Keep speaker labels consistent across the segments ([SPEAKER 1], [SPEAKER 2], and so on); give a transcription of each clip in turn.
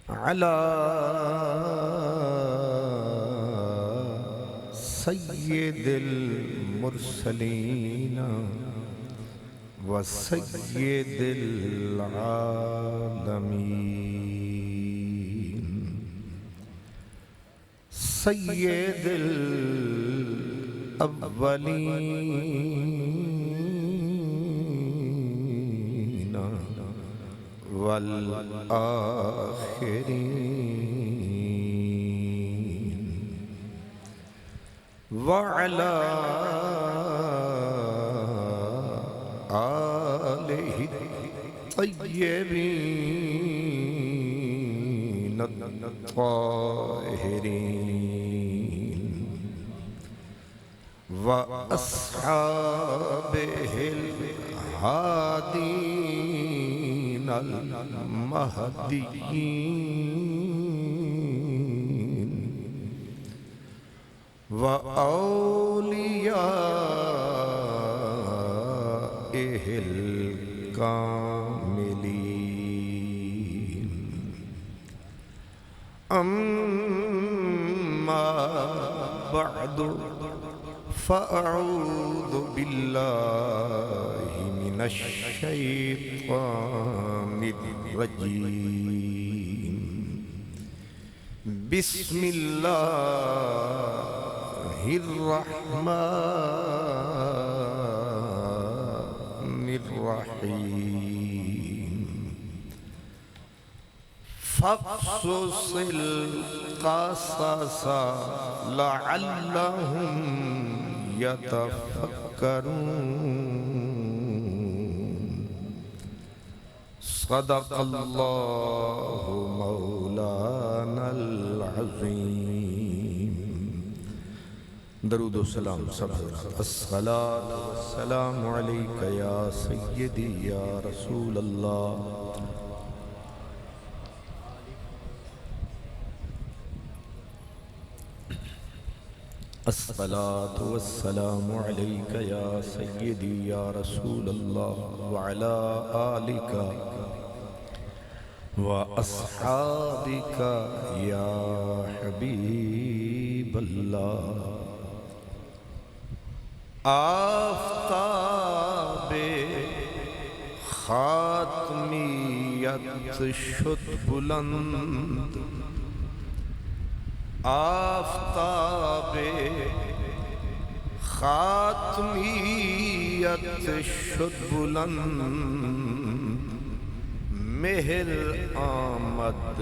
[SPEAKER 1] على سيد المرسلين وسيد العالمين سيد الأولين والآخرين وعلى آله الطيبين الطاهرين وأصحابه الهادين المهديين وأوليائه الكاملين أما بعد فأعوذ بالله من الشيطان الرجيم بسم الله الرحمن الرحيم فاقصص القصص لعلهم يتفكرون صدق الله مولانا العظيم درود و سلام سب الصلاة والسلام عليك يا سيدي يا رسول الله الصلاة والسلام عليك يا سيدي يا رسول الله وعلى آلك وأصحابك يا حبيب الله آفتاب خاتمیت شد بلند آفتاب خاتمیت شد بلند مہر آمد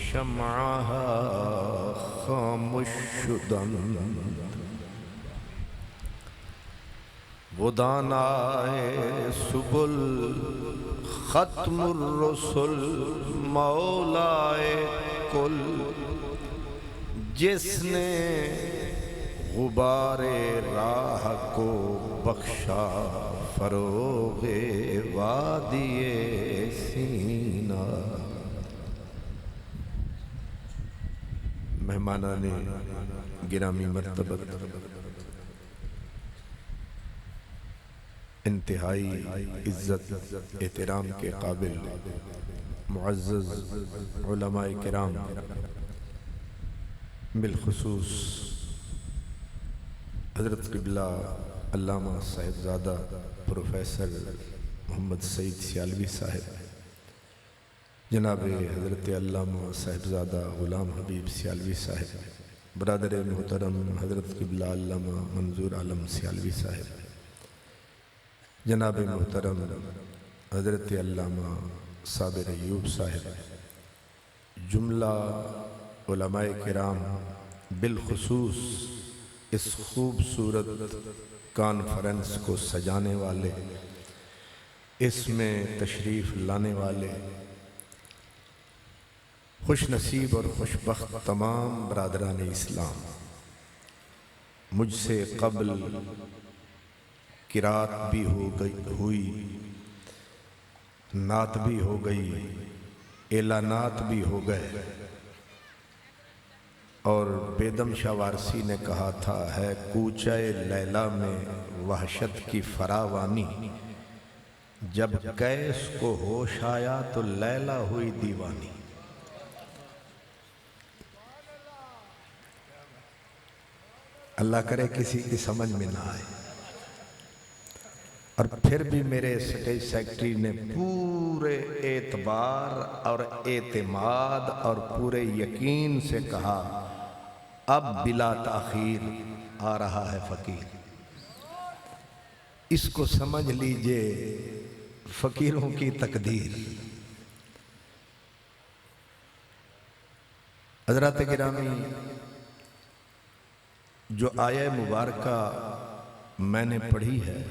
[SPEAKER 1] شمعها خاموش شدند وہ دانائے سبل ختم الرسل مولائے کل جس نے غبار راہ کو بخشا فروغ وادی سینا مہمانان گرامی مرتبت انتہائی عزت احترام کے قابل معزز علماء کرام بالخصوص حضرت قبلہ علامہ صاحبزادہ پروفیسر محمد سعید سیالوی صاحب جناب حضرت علامہ صاحبزادہ غلام حبیب سیالوی صاحب برادر محترم حضرت قبلہ علامہ منظور عالم سیالوی صاحب جناب محترم حضرت علامہ صابر ایوب صاحب جملہ علماء کرام بالخصوص اس خوبصورت کانفرنس کو سجانے والے اس میں تشریف لانے والے خوش نصیب اور خوشبخت تمام برادران اسلام مجھ سے قبل قرات بھی ہوئی نعت بھی ہو گئی اعلانات بھی ہو گئے اور بیدم شاہ وارسی نے کہا تھا ہے کوچہ لیلا میں وحشت کی فراوانی جب قیس کو ہوش آیا تو لیلا ہوئی دیوانی اللہ کرے کسی کی سمجھ میں نہ آئے. اور پھر بھی میرے اسٹیج سیکرٹری نے پورے اعتبار اور اعتماد اور پورے یقین سے کہا اب بلا تاخیر آ رہا ہے فقیر. اس کو سمجھ لیجئے فقیروں کی تقدیر. حضرات گرامی، جو آیہ مبارکہ میں نے پڑھی ہے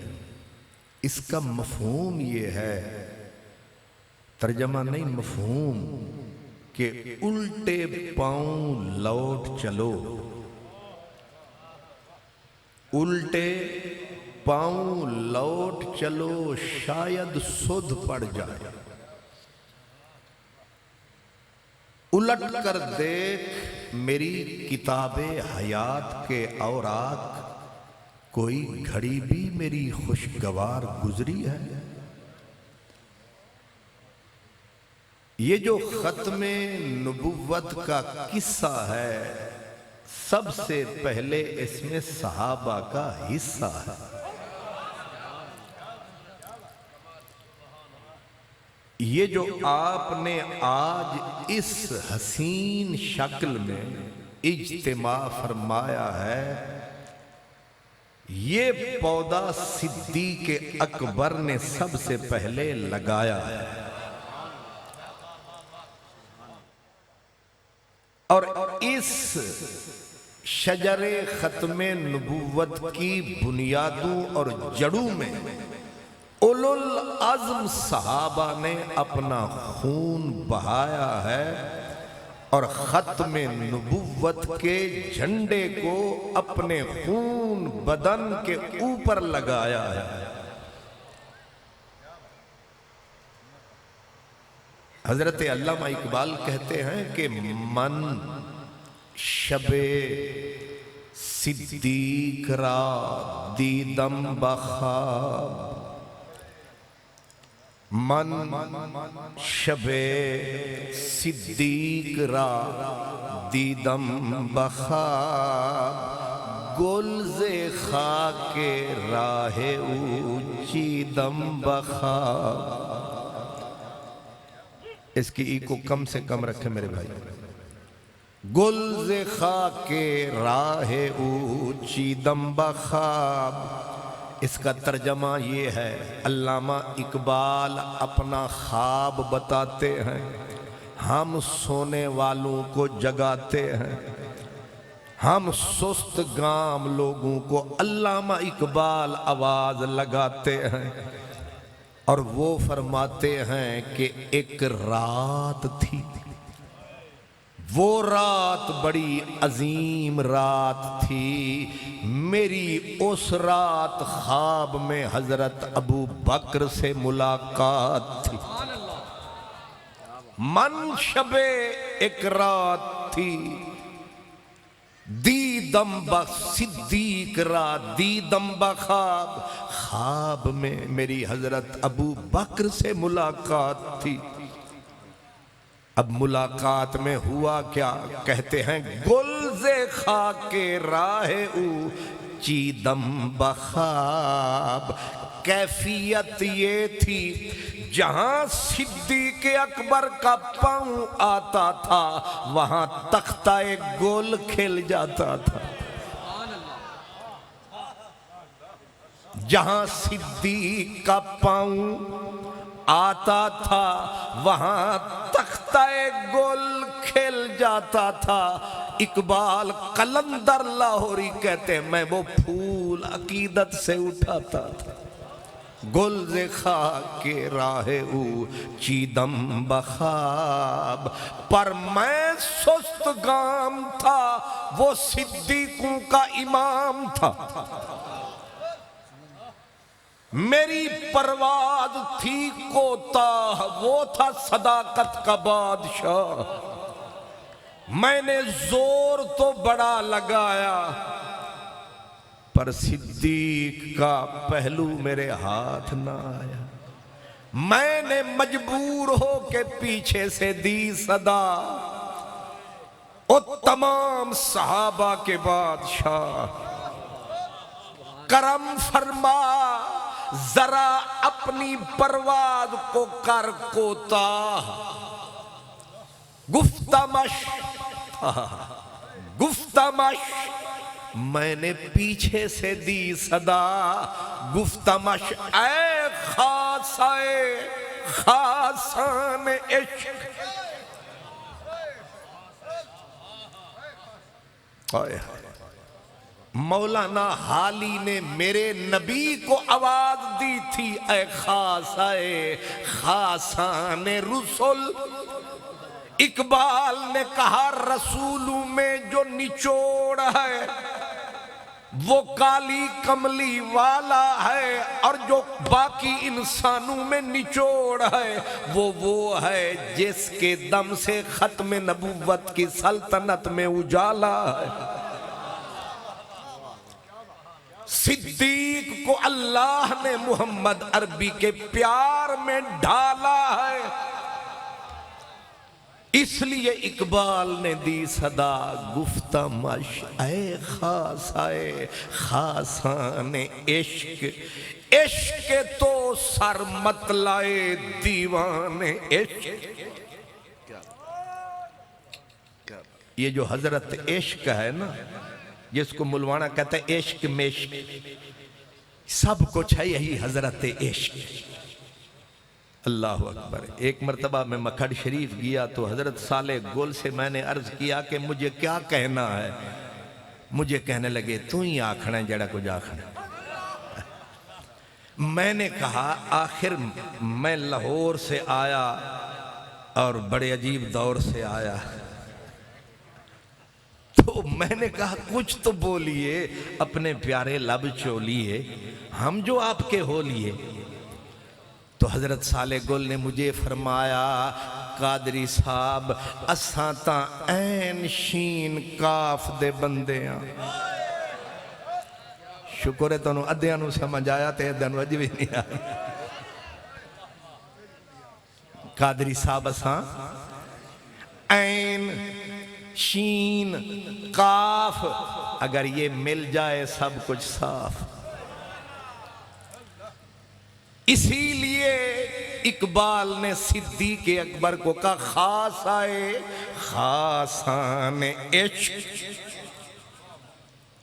[SPEAKER 1] اس کا مفہوم یہ ہے، ترجمہ نہیں مفہوم، کہ الٹے پاؤں لوٹ چلو. الٹے پاؤں لوٹ چلو شاید سدھ پڑ جائے. الٹ کر دیکھ میری کتاب حیات کے اوراق، کوئی گھڑی بھی میری خوشگوار گزری ہے. یہ جو ختم نبوت کا قصہ ہے سب سے پہلے اس میں صحابہ کا حصہ ہے. یہ جو آپ نے آج اس حسین شکل میں اجتماع فرمایا ہے، یہ پودا صدیق اکبر نے سب سے پہلے لگایا ہے. اور اس شجر ختم نبوت کی بنیادوں اور جڑوں میں اولو العزم صحابہ نے اپنا خون بہایا ہے اور ختم نبوت کے جھنڈے کو اپنے خون بدن کے اوپر لگایا ہے. حضرت علامہ اقبال کہتے ہیں کہ من شب صدیق را دیدم بخواب، من شب صدیق را دیدم بخواب، گلز خاک راہ او چیدم بخواب. اس کی ای کو کم سے کم رکھے میرے بھائی. گلز خاک راہ او چیدم بخواب، اس کا ترجمہ یہ ہے، علامہ اقبال اپنا خواب بتاتے ہیں، ہم سونے والوں کو جگاتے ہیں، ہم سست گام لوگوں کو علامہ اقبال آواز لگاتے ہیں. اور وہ فرماتے ہیں کہ ایک رات تھی، وہ رات بڑی عظیم رات تھی، میری اس رات خواب میں حضرت ابو بکر سے ملاقات تھی. من شب ایک رات تھی، دیدم صدیق را دیدم بخواب، خواب میں میری حضرت ابو بکر سے ملاقات تھی. اب ملاقات میں ہوا کیا؟ کہتے ہیں گلز خاک راہ او چیدم بخواب. کیفیت یہ تھی جہاں صدیق اکبر کا پاؤں آتا تھا وہاں تختہ گل کھل جاتا تھا. جہاں صدیق کا پاؤں آتا تھا وہاں تختہ گل کھل جاتا تھا. اقبال قلندر لاہوری کہتے ہیں میں وہ پھول عقیدت سے اٹھاتا تھا. گلز خاک راہ او چیدم بخواب، پر میں سست گام تھا وہ صدیقوں کا امام تھا. میری پرواز تھی کوتاہ، وہ تھا صداقت کا بادشاہ. میں نے زور تو بڑا لگایا پر صدیق کا پہلو میرے ہاتھ نہ آیا. میں نے مجبور ہو کے پیچھے سے دی صدا، او تمام صحابہ کے بادشاہ کرم فرما ذرا اپنی پرواز کو کر کوتاہ، گفتمش گفتمش میں نے پیچھے سے دی صدا، گفتمش اے خاصائے خاصان عشق، مولانا حالی نے میرے نبی کو آواز دی تھی، اے خاصائے خاصان رسول۔ اقبال نے کہا رسولوں میں جو نچوڑ ہے وہ کالی کملی والا ہے، اور جو باقی انسانوں میں نچوڑ ہے وہ ہے جس کے دم سے ختم نبوت کی سلطنت میں اجالا ہے۔ صدیق کو اللہ نے محمد عربی کے پیار میں ڈھالا ہے، اس لیے اقبال نے دی صدا، گفتمش اے خاصائے خاصان عشق، عشق تو سر مت لائے دیوان عشق۔ یہ جو حضرت عشق ہے نا، جس کو ملوانا کہتا ہے عشق مشق، سب کچھ ہے یہی حضرت عشق۔ اللہ اکبر۔ ایک مرتبہ میں مکھڈ شریف گیا تو حضرت صالح گل سے میں نے عرض کیا کہ مجھے کیا کہنا ہے؟ مجھے کہنے لگے تو ہی آکھنا ہے جڑا کچھ آکھنا۔ میں نے کہا آخر میں لاہور سے آیا اور بڑے عجیب دور سے آیا، تو میں نے کہا کچھ تو بولیے، اپنے پیارے لب چولیے، ہم جو آپ کے ہو لیے۔ تو حضرت صالح گل نے مجھے فرمایا، قادری صاحب اساں تاں عین شین کاف دے بندے ہاں۔ شکر ہے تانوں ادھیاں نوں سمجھ آیا تے ادھیاں نوں اج بھی نہیں آیا۔ قادری صاحب اساں عین شین کاف، اگر یہ مل جائے سب کچھ صاف۔ اسی لیے اقبال نے صدیق اکبر کو کہا خاصائے خاصان عشق۔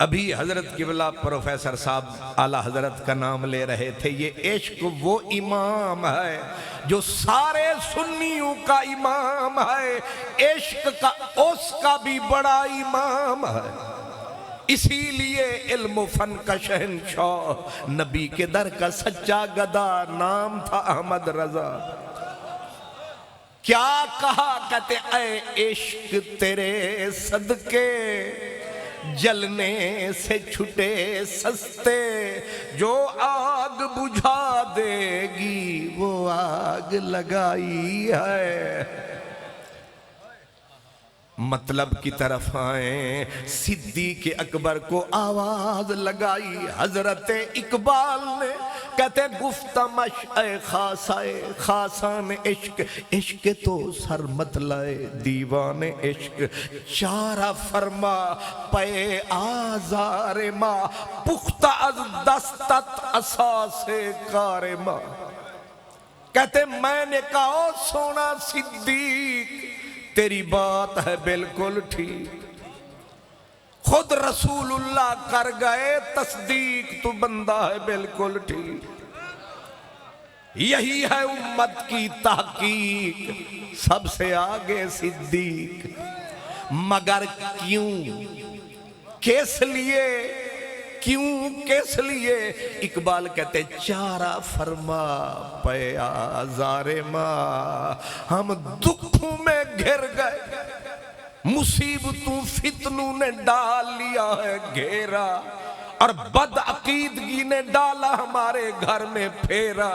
[SPEAKER 1] ابھی حضرت قبلہ پروفیسر صاحب اعلیٰ حضرت کا نام لے رہے تھے، یہ عشق وہ امام ہے جو سارے سنیوں کا امام ہے، عشق کا اس کا بھی بڑا امام ہے۔ اسی لیے علم و فن کا شہنشاہ، نبی کے در کا سچا گدا، نام تھا احمد رضا۔ کیا کہا کہتے اے عشق تیرے صدقے جلنے سے چھٹے سستے، جو آگ بجھا دے گی وہ آگ لگائی ہے۔ مطلب کی طرف آئیں، صدیق اکبر کو آواز لگائی حضرت اقبال نے، کہتے گفتمش اے خاصائے خاصان عشق، عشق تو سر مت لائے دیوان عشق، چارہ فرما پے آزار ماں، پختہ از دستت اساس کار ماں۔ کہتے میں نے کہا او سونا صدیق تیری بات ہے بالکل ٹھیک، خود رسول اللہ کر گئے تصدیق، تو بندہ ہے بالکل ٹھیک، یہی ہے امت کی تحقیق، سب سے آگے صدیق، مگر کیوں کس لیے کیوں کس لیے؟ اقبال کہتے چارہ فرما پے آزار ماں، ہم دکھوں میں گھر گئے، مصیبتوں فتنوں نے ڈال لیا ہے گھیرا، اور بد عقیدگی نے ڈالا ہمارے گھر میں پھیرا،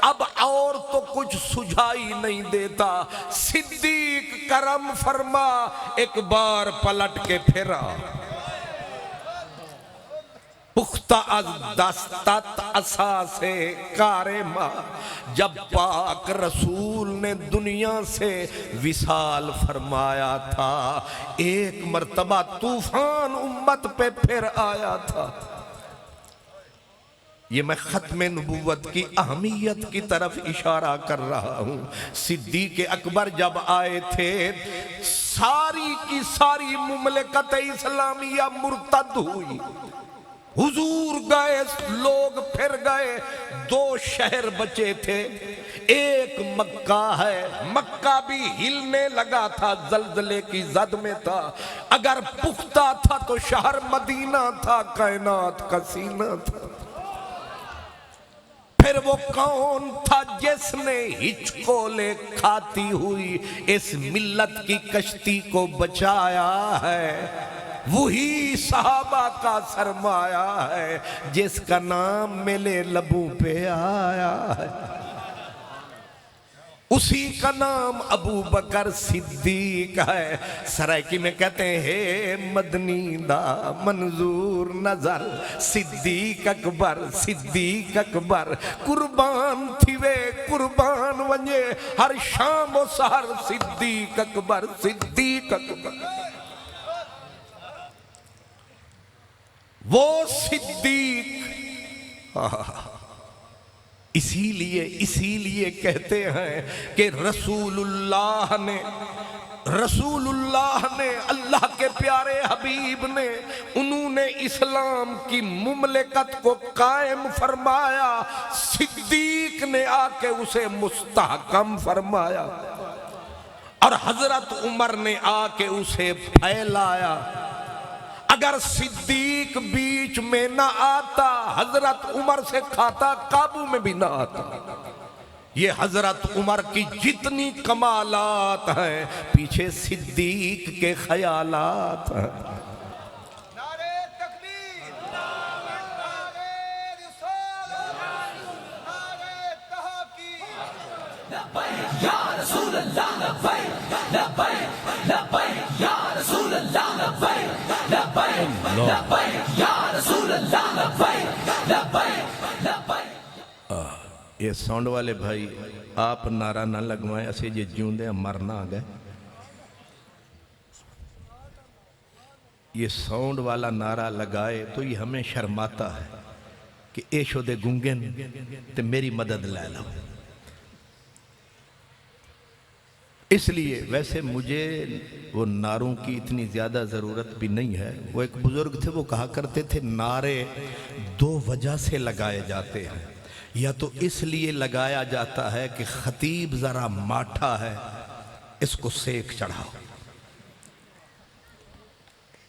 [SPEAKER 1] اب اور تو کچھ سجھائی نہیں دیتا، صدیق کرم فرما ایک بار پلٹ کے پھرا، پختہ از دستت اساس کار ماں۔ جب پاک رسول نے دنیا سے وصال فرمایا تھا، ایک مرتبہ طوفان امت پہ پھر آیا تھا، یہ میں ختم نبوت کی اہمیت کی طرف اشارہ کر رہا ہوں۔ صدیق اکبر جب آئے تھے ساری کی ساری مملکت اسلامیہ مرتد ہوئی، حضور گئے، لوگ پھر گئے، 2 شہر بچے تھے، ایک مکہ ہے، مکہ بھی ہلنے لگا تھا، زلزلے کی زد میں تھا، اگر پختہ تھا تو شہر مدینہ تھا، کائنات کا سینہ تھا۔ پھر وہ کون تھا جس نے ہچکولے کھاتی ہوئی اس ملت کی کشتی کو بچایا ہے؟ وہی صحابہ کا سرمایہ ہے جس کا نام میرے لبوں پہ آیا ہے، اسی کا نام ابو بکر صدیق ہے۔ سرائکی میں کہتے ہیں ہے مدنی دا منظور نظر صدیق اکبر، صدیق اکبر قربان تھی وے قربان ونجے ہر شام و سحر صدیق اکبر، صدیق اکبر۔ وہ صدیق اسی لیے کہتے ہیں کہ رسول اللہ نے اللہ کے پیارے حبیب نے، انہوں نے اسلام کی مملکت کو قائم فرمایا، صدیق نے آ کے اسے مستحکم فرمایا، اور حضرت عمر نے آ کے اسے پھیلایا۔ اگر صدیق بیچ میں نہ آتا، حضرت عمر سے کھاتا قابو میں بھی نہ آتا۔ یہ حضرت عمر کی جتنی کمالات ہیں پیچھے صدیق کے خیالات ہیں۔
[SPEAKER 2] نعرہ تکبیر، نعرہ رسالت، نعرہ تحقیق۔ لبیک یا رسول اللہ، لبیک لبیک لبیک یا رسول اللہ، لبیک لبیک لبیک یا رسول اللہ، لبیک لبیک لبیک۔
[SPEAKER 1] یہ ساؤنڈ والے بھائی آپ نعرہ نہ لگوائیں، اسے یہ جوندے مرنا آ گئے۔ یہ ساؤنڈ والا نعرہ لگائے تو یہ ہمیں شرماتا ہے کہ اے شدے گنگن تے میری مدد لے لو۔ اس لیے ویسے مجھے وہ نعروں کی اتنی زیادہ ضرورت بھی نہیں ہے۔ وہ ایک بزرگ تھے، وہ کہا کرتے تھے نعرے 2 وجہ سے لگائے جاتے ہیں، یا تو اس لیے لگایا جاتا ہے کہ خطیب ذرا ماٹھا ہے، اس کو سیک چڑھاؤ،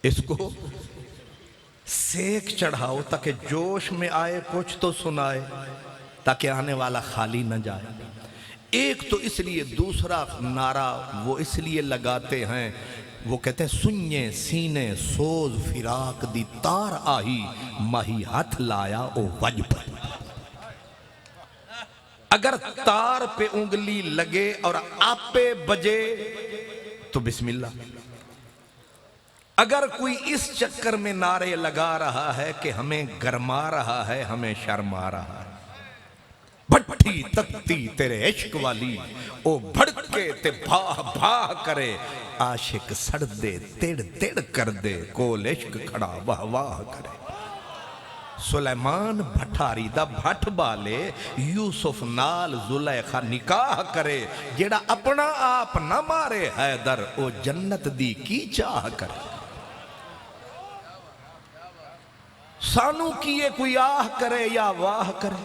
[SPEAKER 1] اس کو سیک چڑھاؤ تاکہ جوش میں آئے، کچھ تو سنائے، تاکہ آنے والا خالی نہ جائے۔ ایک تو اس لیے، دوسرا نعرہ وہ اس لیے لگاتے ہیں، وہ کہتے ہیں سنیے سینے سوز فراق دی تار آہی ماہی ہاتھ لایا او وج پر۔ اگر تار پہ انگلی لگے اور آپے بجے تو بسم اللہ۔ اگر کوئی اس چکر میں نعرے لگا رہا ہے کہ ہمیں گرما رہا ہے، ہمیں شرما رہا ہے، بھٹی تکتی تیرے عشق والی او بھڑکے تے بھاہ بھاہ کرے، عاشق سڑ دے تیڑ تیڑ کر دے، کول عشق کھڑا واہ واہ کرے۔ سلیمان بھٹاری دا بھٹ بالے، یوسف نال زلیخا نکاح کرے، جیڑا اپنا آپ نہ مارے حیدر، او جنت دی کی چاہ کرے۔ سانو کیے کوئی آہ کرے یا واہ کرے۔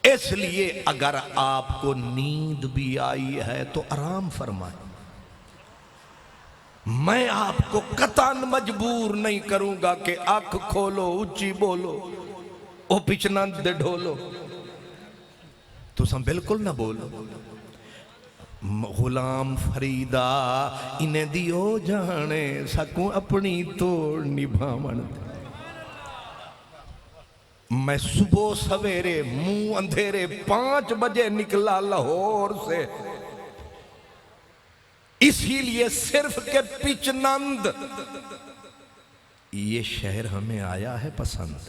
[SPEAKER 1] اس لیے اگر آپ کو نیند بھی آئی ہے تو آرام فرمائیں۔ میں آپ کو قطعاً مجبور نہیں کروں گا کہ آنکھ کھولو، اچھی بولو، او پچھنند ڈھولو، تو سم بالکل نہ بولو۔ غلام فریدہ انہیں دیو جانے سکوں اپنی توڑ نبھاون دے۔ میں صبح سویرے منہ اندھیرے 5 بجے نکلا لاہور سے، اسی لیے صرف کہ پچنند یہ شہر ہمیں آیا ہے پسند،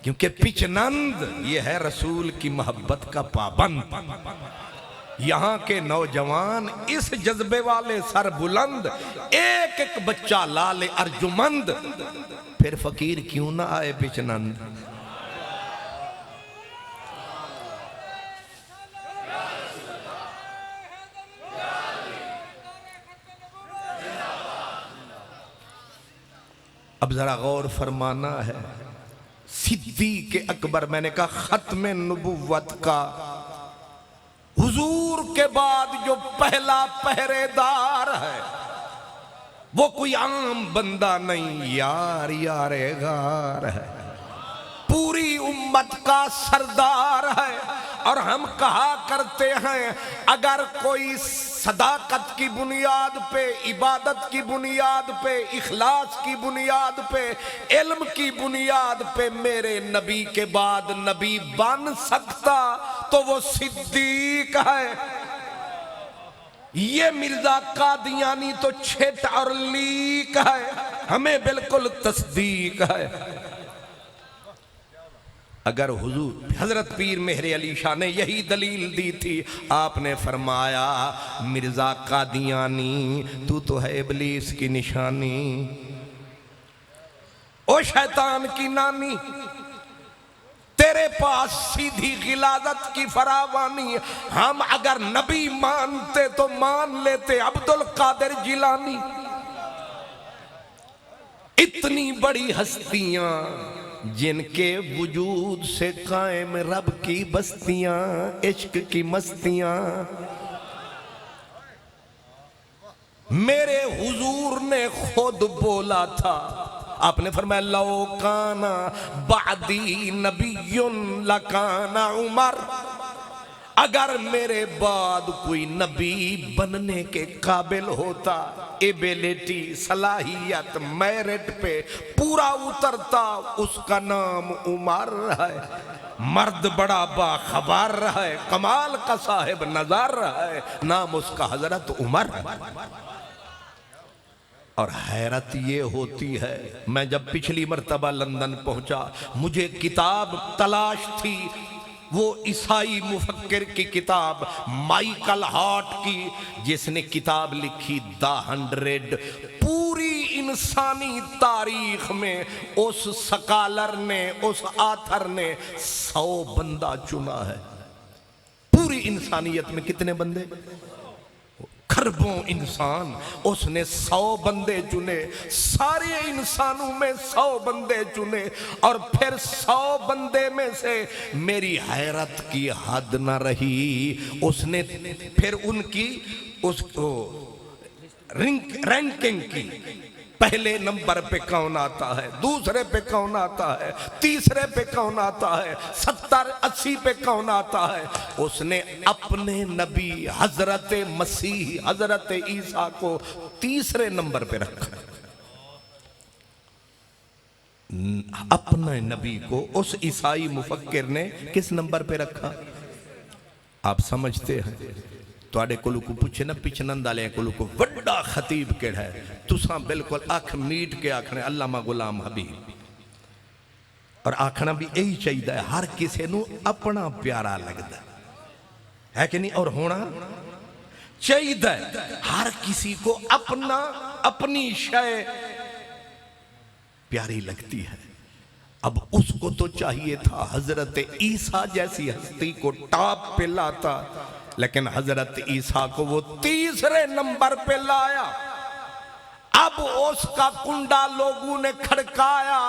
[SPEAKER 1] کیونکہ پچنند یہ ہے رسول کی محبت کا پابند۔ یہاں کے نوجوان اس جذبے والے سر بلند، ایک ایک بچہ لال ارجمند، پھر فقیر کیوں نہ آئے بچنند؟ اب ذرا غور فرمانا ہے، صدیق اکبر، میں نے کہا ختم نبوت کا حضور کے بعد جو پہلا پہرے دار ہے، وہ کوئی عام بندہ نہیں، یار یار غار ہے، پوری امت کا سردار ہے۔ اور ہم کہا کرتے ہیں اگر کوئی صداقت کی بنیاد پہ، عبادت کی بنیاد پہ، اخلاص کی بنیاد پہ، علم کی بنیاد پہ میرے نبی کے بعد نبی بن سکتا تو وہ صدیق ہے۔ یہ مرزا قادیانی تو چھٹ اور لیک ہے، ہمیں بالکل تصدیق ہے۔ اگر حضور حضرت پیر مہر علی شاہ نے یہی دلیل دی تھی، آپ نے فرمایا مرزا قادیانی تو ہے ابلیس کی نشانی، او شیطان کی نانی، تیرے پاس سیدھی غلاظت کی فراوانی۔ ہم اگر نبی مانتے تو مان لیتے عبدالقادر جیلانی۔ اتنی بڑی ہستیاں جن کے وجود سے قائم رب کی بستیاں، عشق کی مستیاں، میرے حضور نے خود بولا تھا، آپ نے فرمایا لو کانا بعدی نبی لکانا عمر، اگر میرے بعد کوئی نبی بننے کے قابل ہوتا، ایبیلیٹی، صلاحیت، میرٹ پہ پورا اترتا، اس کا نام عمر ہے۔ مرد بڑا باخبر ہے، کمال کا صاحب نظر ہے، نام اس کا حضرت عمر۔ اور حیرت یہ ہوتی ہے، میں جب پچھلی مرتبہ لندن پہنچا، مجھے کتاب تلاش تھی، وہ عیسائی مفکر کی کتاب مائیکل ہارٹ کی، جس نے کتاب لکھی دا 100۔ پوری انسانی تاریخ میں اس سکالر نے، اس آتھر نے 100 بندہ چنا ہے۔ پوری انسانیت میں کتنے بندے؟ کھربوں انسان، اس نے 100 بندے چنے، سارے انسانوں میں 100 بندے چنے، اور پھر 100 بندے میں سے میری حیرت کی حد نہ رہی، اس نے پھر ان کی اس کو رینکنگ کی، پہلے نمبر پہ کون آتا ہے، دوسرے پہ کون آتا ہے، تیسرے پہ کون آتا ہے، 70 80 پہ کون آتا ہے۔ اس نے اپنے نبی حضرت مسیح حضرت عیسیٰ کو تیسرے نمبر پہ رکھا، اپنے نبی کو اس عیسائی مفکر نے کس نمبر پہ رکھا؟ آپ سمجھتے ہیں؟ تواڈے کولو کو پوچھے نا پچھنند والے کولو کو وڈا خطیب کیڑا ہے، تساں بالکل اکھ میٹ کے آکھنے علامہ غلام حبیب، اور آکھنا بھی یہی چاہیے ہے، ہر کسی نو اپنا پیارا لگتا ہے کہ نہیں؟ اور ہونا چاہیے ہے، ہر کسی کو اپنا اپنی شے پیاری لگتی ہے۔ اب اس کو تو چاہیے تھا حضرت عیسیٰ جیسی ہستی کو ٹاپ پہ لاتا، لیکن حضرت عیسیٰ کو وہ تیسرے نمبر پہ لایا۔ اب اس کا کنڈا لوگوں نے کھڑکایا،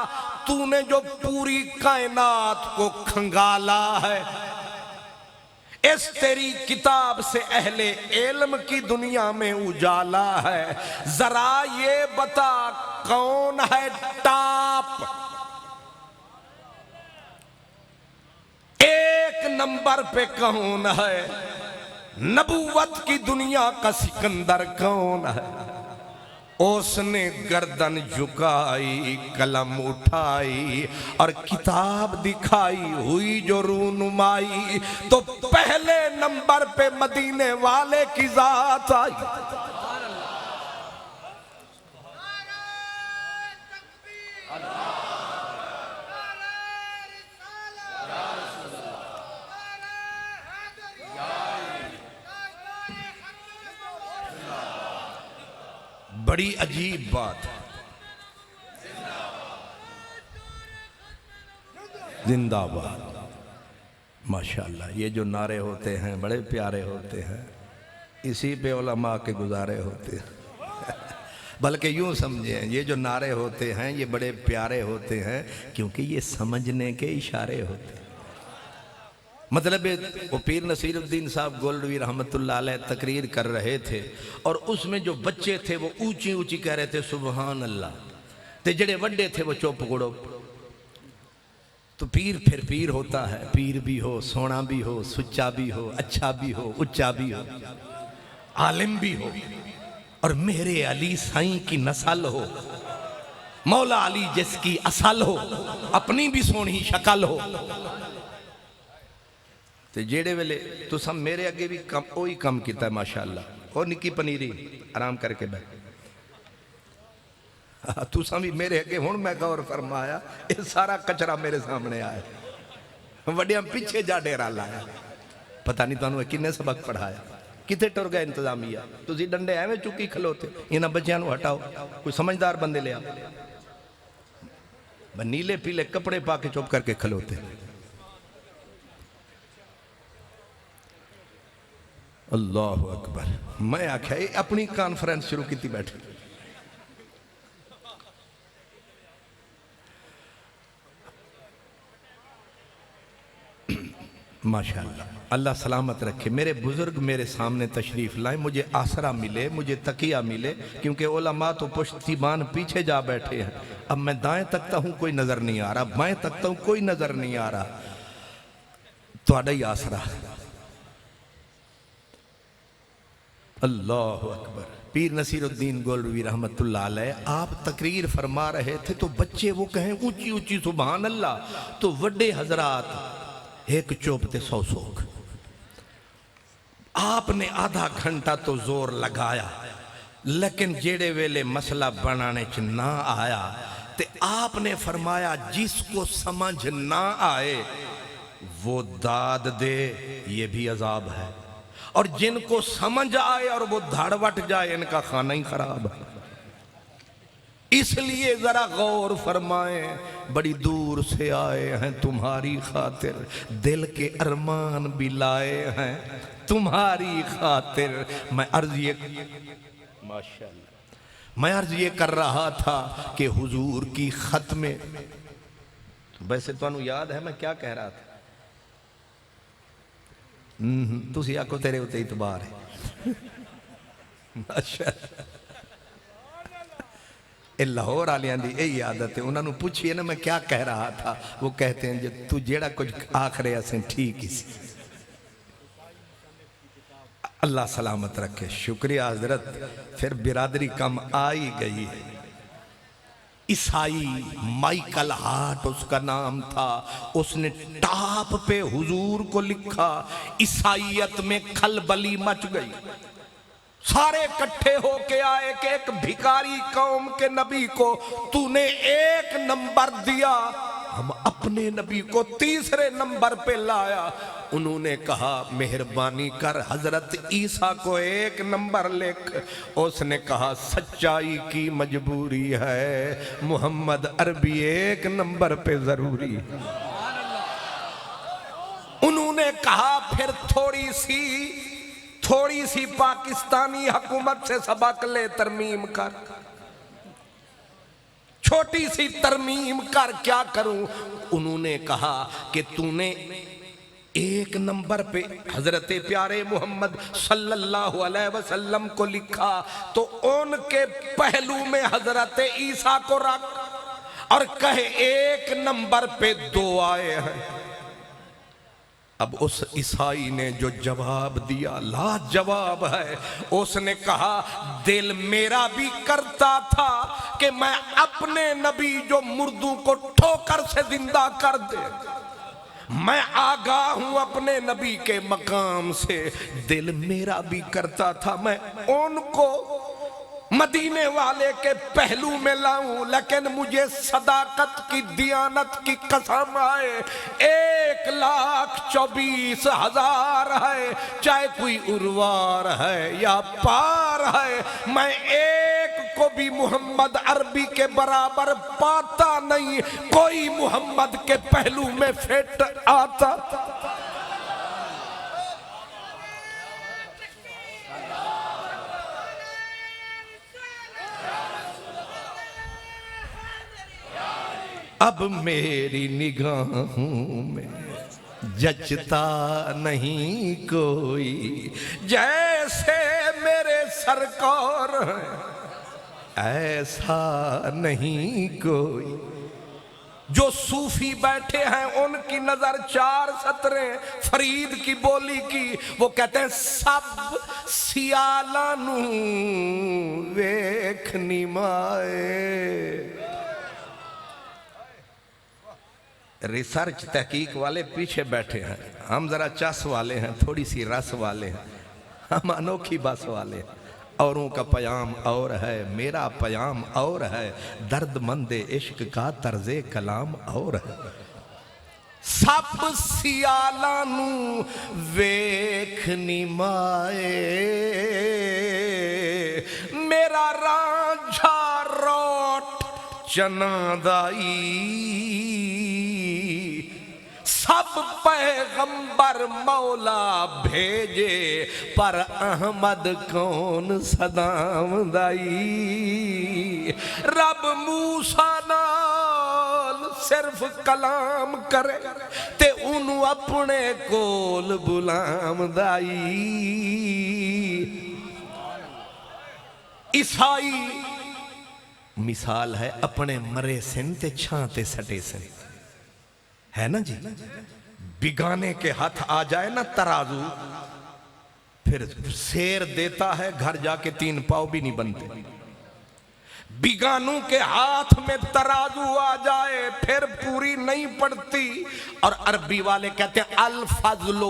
[SPEAKER 1] تو نے جو پوری کائنات کو کھنگالا ہے، اس تیری کتاب سے اہل علم کی دنیا میں اجالا ہے، ذرا یہ بتا کون ہے ٹاپ؟ ایک نمبر پہ کون ہے؟ نبوت کی دنیا کا سکندر کون ہے؟ اس نے گردن جھکائی، قلم اٹھائی اور کتاب دکھائی، ہوئی جو رونمائی، تو پہلے نمبر پہ مدینے والے کی ذات آئی۔ بڑی عجیب بات ہے. زندہ باد. ماشاءاللہ یہ جو نعرے ہوتے ہیں بڑے پیارے ہوتے ہیں, اسی پہ علماء کے گزارے ہوتے ہیں. بلکہ یوں سمجھیں, یہ جو نعرے ہوتے ہیں یہ بڑے پیارے ہوتے ہیں کیونکہ یہ سمجھنے کے اشارے ہوتے ہیں. مطلب وہ پیر نصیر الدین صاحب گولڈوی رحمت اللہ علیہ تقریر کر رہے تھے, اور اس میں جو بچے تھے وہ اونچی اونچی کہہ رہے تھے سبحان اللہ, تے جڑے وڈے تھے وہ چپ گڑو. تو پیر پھر پیر ہوتا ہے, پیر بھی ہو, سونا بھی ہو, سچا بھی ہو, اچھا بھی ہو, اچا بھی ہو, عالم بھی ہو, اور میرے علی سائیں کی نسل ہو, مولا علی جس کی اصل ہو, اپنی بھی سونی شکل ہو. تے جیڑے ویلے تو سم میرے اگے بھی وہی کم کیتا ہے ماشاءاللہ. اور نکی پنیری آرام کر کے بیٹھ, تو سم بھی میرے اگے ہون میں غور فرمایا, یہ سارا کچرا میرے سامنے آیا, وڈیاں پیچھے جا ڈیرا لایا. پتہ نہیں تانوں کنے سبق پڑھایا, کتے ٹر گئے انتظامیہ. تسی ڈنڈے ایویں چکی کھلوتے, انہاں بچیاں نو ہٹاؤ, کوئی سمجھدار بندے لے آ. نیلے پیلے کپڑے پا کے چپ کر کے کھلوتے. اللہ اکبر. میں آکھا اپنی کانفرنس شروع کی تھی بیٹھے. ماشاءاللہ اللہ سلامت رکھے. میرے بزرگ میرے سامنے تشریف لائیں, مجھے آسرا ملے, مجھے تقیہ ملے, کیونکہ علماء تو پشتیبان پیچھے جا بیٹھے ہیں. اب میں دائیں تکتا ہوں کوئی نظر نہیں آ رہا, بائیں تکتا ہوں کوئی نظر نہیں آ رہا. تو آڈا ہی آسرا. اللہ اکبر. پیر نصیر الدین گولڈوی رحمت اللہ علیہ آپ تقریر فرما رہے تھے تو بچے وہ کہیں اونچی اونچی سبحان اللہ, تو وڈے حضرات ایک چوپتے 100 سوک. آپ نے آدھا گھنٹہ تو زور لگایا, لیکن جیڑے ویلے مسئلہ بنانے چ نہ آیا تے آپ نے فرمایا جس کو سمجھ نہ آئے وہ داد دے, یہ بھی عذاب ہے, اور جن کو سمجھ آئے اور وہ دھڑ وٹ جائے ان کا کھانا ہی خراب ہے. اس لیے ذرا غور فرمائیں, بڑی دور سے آئے ہیں تمہاری خاطر, دل کے ارمان بھی لائے ہیں تمہاری خاطر. میں عرض یہ کر رہا تھا کہ حضور کی ختم, ویسے تو انہوں یاد ہے میں کیا کہہ رہا تھا, تسی آکو تیرے ہوتے اعتبار ہے. ماشاءاللہ لاہور آلیاں دی یہی عادت ہے, انہوں نے پوچھئے نا میں کیا کہہ رہا تھا, وہ کہتے ہیں جو تو جیڑا کچھ آخرے اسیں ٹھیک ہی سی. اللہ سلامت رکھے. شکریہ حضرت. پھر برادری کم آئی گئی ہے. عیسائی مائیکل ہارٹ اس کا نام تھا, اس نے ٹاپ پہ حضور کو لکھا. عیسائیت میں کھلبلی مچ گئی, سارے کٹھے ہو کے آئے کہ ایک بھکاری قوم کے نبی کو تو نے 1 نمبر دیا, ہم اپنے نبی کو 3 نمبر پہ لایا. انہوں نے کہا مہربانی کر حضرت عیسیٰ کو 1 نمبر لکھ. اس نے کہا سچائی کی مجبوری ہے, محمد عربی 1 نمبر پہ ضروری. انہوں نے کہا پھر تھوڑی سی پاکستانی حکومت سے سبق لے, ترمیم کر, چھوٹی سی ترمیم کر. کیا کروں؟ انہوں نے کہا کہ تو نے 1 نمبر پہ حضرت پیارے محمد صلی اللہ علیہ وسلم کو لکھا, تو ان کے پہلو میں حضرت عیسیٰ کو رکھ اور کہے 1 نمبر پہ 2 آئے ہیں. اب اس عیسائی نے جو جواب دیا لا جواب ہے. اس نے کہا دل میرا بھی کرتا تھا کہ میں اپنے نبی جو مردوں کو ٹھوکر سے زندہ کر دے, میں آگاہ ہوں اپنے نبی کے مقام سے, دل میرا بھی کرتا تھا میں ان کو مدینے والے کے پہلو میں لاؤں, لیکن مجھے صداقت کی دیانت کی قسم آئے 1,24,000 ہے, چاہے کوئی اروار ہے یا پار ہے, میں ایک بھی محمد عربی کے برابر پاتا نہیں، کوئی محمد کے پہلو میں فٹ آتا۔ اب میری نگاہوں میں جچتا نہیں کوئی، جیسے میرے سرکار ہیں ایسا نہیں کوئی۔ جو صوفی بیٹھے ہیں ان کی نظر 4 سطریں فرید کی بولی کی، وہ کہتے ہیں سب سیالانوں ویکھنی مائے۔ ریسرچ تحقیق والے پیچھے بیٹھے ہیں، ہم ذرا چس والے ہیں، تھوڑی سی رس والے ہیں، ہم انوکھی بس والے ہیں۔ اوروں کا پیام اور ہے، میرا پیام اور ہے، درد مند عشق کا طرز کلام اور ہے۔ سب سیالانوں ویکھنی مائے، میرا رانجھا روٹ چنا دائی، سب پیغمبر مولا بھیجے پر احمد کون صدام دائی۔ رب موسیٰ نال صرف کلام کرے تے انہوں اپنے کول بلام دائی۔ عیسائی مثال ہے اپنے مرے سن تے چھانتے سٹے سن، ہے نا جی؟ بگانے کے ہاتھ آ جائے نا ترازو، پھر سیر دیتا ہے، گھر جا کے 3 پاؤ بھی نہیں بنتے۔ بگانوں کے ہاتھ میں ترازو آ جائے پھر پوری نہیں پڑتی۔ اور عربی والے کہتے ہیں الفضل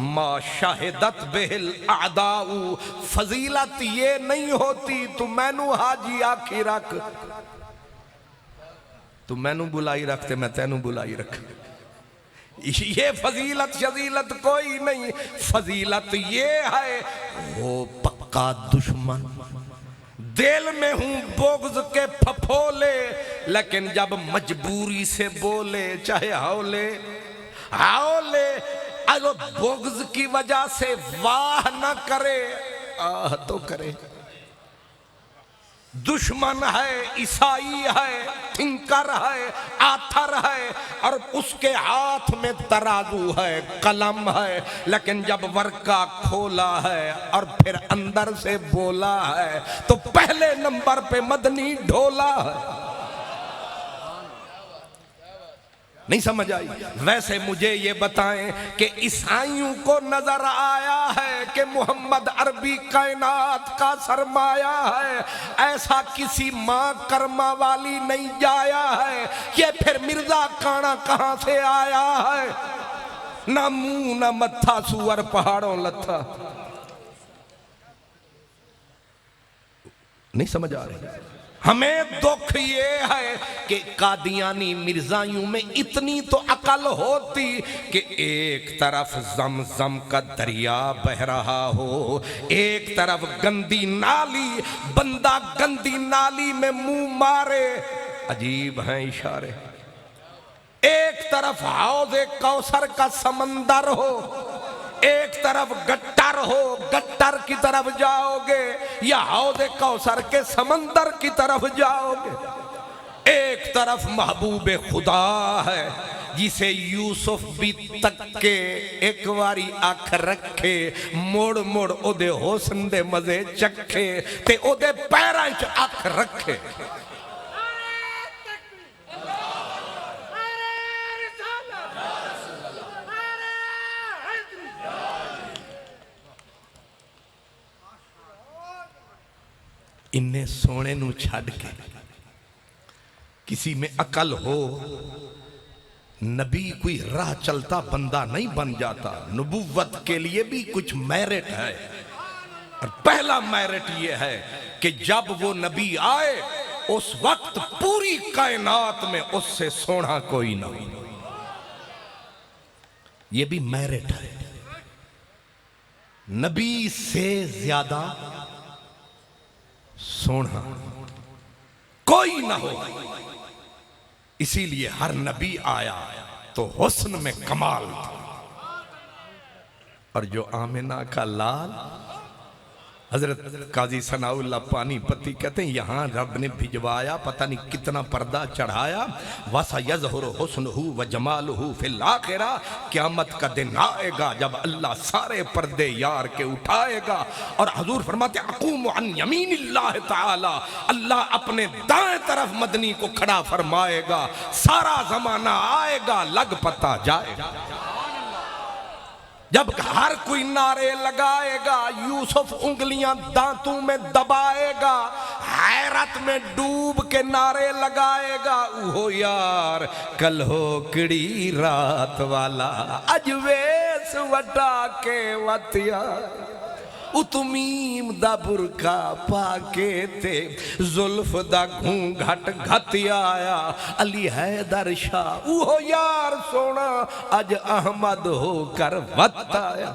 [SPEAKER 1] ما شاہدت بہل اعداء، فضیلت یہ نہیں ہوتی تو میں نو حاجی آکھی رکھ، تو میں نو بلائی رکھتے میں تینو بلائی رکھ۔ یہ فضیلت شضیلت کوئی نہیں، فضیلت یہ ہے وہ پکا دشمن، دل میں ہوں بغض کے پھپھولے، لیکن جب مجبوری سے بولے چاہے ہولے اگر بغض کی وجہ سے واہ نہ کرے آہ تو کرے۔ دشمن ہے، عیسائی ہے، تھنکر ہے، آتھر ہے، اور اس کے ہاتھ میں ترازو ہے، قلم ہے، لیکن جب ورقہ کھولا ہے اور پھر اندر سے بولا ہے تو پہلے نمبر پہ مدنی ڈھولا ہے۔ نہیں سمجھ آئی؟ ویسے مجھے یہ بتائیں کہ عیسائیوں کو نظر آیا ہے کہ محمد عربی کائنات کا سرمایہ ہے، ایسا کسی ماں کرما والی نہیں جایا ہے، یہ پھر مرزا کانا کہاں سے آیا ہے؟ نہ منہ نہ متھا سور پہاڑوں لتھا۔ نہیں سمجھ آ رہی؟ ہمیں دکھ یہ ہے کہ قادیانی مرزائیوں میں اتنی تو عقل ہوتی کہ ایک طرف زمزم کا دریا بہ رہا ہو، ایک طرف گندی نالی، بندہ گندی نالی میں منہ مارے، عجیب ہیں اشارے، ایک طرف حوض کوثر کا سمندر ہو، ایک طرف گٹر ہو، گٹر کی طرف جاؤ گے یا حوض کوثر کے سمندر کی طرف جاؤ گے۔ ایک طرف محبوب خدا ہے جسے یوسف بھی تک کے ایک واری آنکھ رکھے، موڑ موڑ او دے حسن دے مزے چکھے تے او دے پیرانچ آنکھ رکھے۔ انہیں سونے نو چھڑ کے کسی میں عقل ہو، نبی کوئی راہ چلتا بندہ نہیں بن جاتا، نبوت کے لیے بھی کچھ میرٹ ہے، اور پہلا میرٹ یہ ہے کہ جب وہ نبی آئے اس وقت پوری کائنات میں اس سے سونا کوئی نہ ہو، یہ بھی میرٹ ہے۔ نبی سے زیادہ سونا کوئی نہ ہو. اسی لیے ہر نبی آیا تو حسن میں کمال تھا. اور جو آمنہ کا لال، حضرت قاضی ثناء اللہ پانی پتی کہتے ہیں یہاں رب نے بھجوایا پتہ نہیں کتنا پردہ چڑھایا. وَسَيَظْهُرُ حُسْنُهُ وَجَمَالُهُ فِي الْآخِرَةِ. قیامت کا دن آئے گا جب اللہ سارے پردے یار کے اٹھائے گا. اور حضور فرماتے ہیں اقوم عن یمین اللہ تعالی، اللہ اپنے دائیں طرف مدنی کو کھڑا فرمائے گا. سارا زمانہ آئے گا لگ پتہ جائے گا جب ہر کوئی نعرے لگائے گا. یوسف انگلیاں دانتوں میں دبائے گا، حیرت میں ڈوب کے نعرے لگائے گا. اوہ یار کل ہو کڑی رات والا، اج ویس وٹا کے وطیا. اتمیم دا برکا پاکے تے زلف دا گھونگھٹ گھتی آیا. علی حیدر شاہ اوہ یار سونا اج احمد ہو کر وط آیا.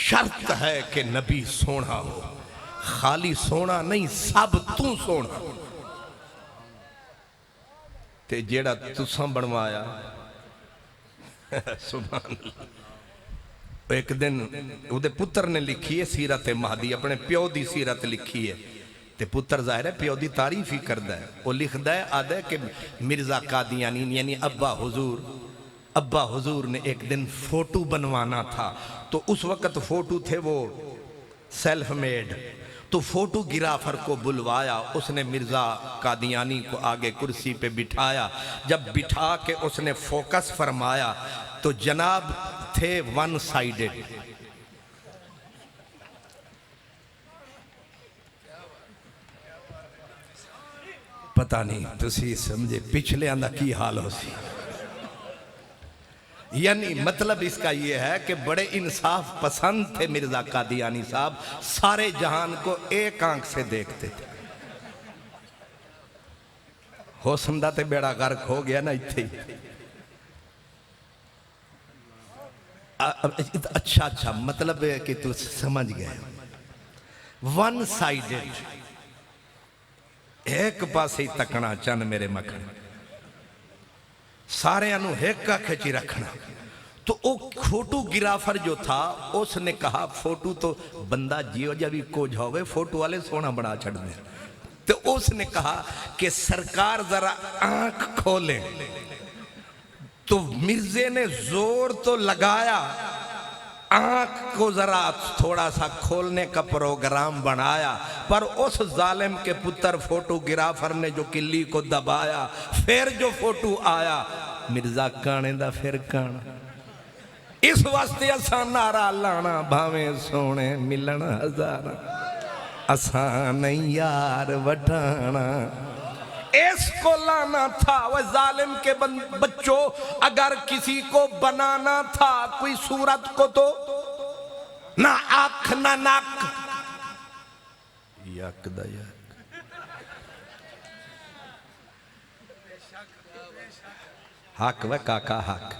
[SPEAKER 1] شرط ہے کہ نبی سونا ہو، خالی سونا نہیں سب تو سونا. تے جیڑا تساں بنوایا سبحان اللہ. ایک دن وہ دے پتر نے لکھی ہے سیرت مہدی، اپنے پیو دی سیرت لکھی ہے. تے پتر ظاہر ہے پیو دی تعریف ہی کردہ ہے. وہ لکھدہ ہے آدھا ہے کہ مرزا قادیانی یعنی ابا حضور نے ایک دن فوٹو بنوانا تھا. تو اس وقت فوٹو تھے وہ سیلف میڈ. تو فوٹو گرافر کو بلوایا، اس نے مرزا قادیانی کو آگے کرسی پہ بٹھایا. جب بٹھا کے اس نے فوکس فرمایا تو جناب تھے ون سائیڈڈ. پتہ نہیں تسی سمجھے پچھلے اندھا کی حال ہو سی. یعنی مطلب اس کا یہ ہے کہ بڑے انصاف پسند تھے مرزا قادیانی صاحب، سارے جہان کو ایک آنکھ سے دیکھتے تھے. ہو سمدہ تے بیڑا غرق ہو گیا نا اتھے ہی. اچھا مطلب ہے کہ تو سمجھ گئے. ون سائیڈڈ، ایک پاسے ہی تکنا چند میرے مکھن، سارے انہوں ایک کا کھچی رکھنا. تو وہ فوٹو گرافر جو تھا اس نے کہا فوٹو تو بندہ جیو جبھی کو جاؤے فوٹو والے سونا بنا چھڑ دیں. تو اس نے کہا کہ سرکار ذرا آنکھ کھولیں. تو مرزے نے زور تو لگایا، آنکھ کو ذرا تھوڑا سا کھولنے کا پروگرام بنایا، پر اس ظالم کے پتر فوٹو گرافر نے جو کلی کو دبایا، پھر جو فوٹو آیا مرزا کانے دا پھر کانا. اس واسطے اسان نعرہ لانا بھاویں سونے ملن ہزارا، اسان نہیں یار وٹانا. اس کو لانا تھا. وہ ظالم کے بچوں اگر کسی کو بنانا تھا کوئی صورت کو تو نہ آنکھ نہ ناک، یک دا یک. حق و کاکا حق.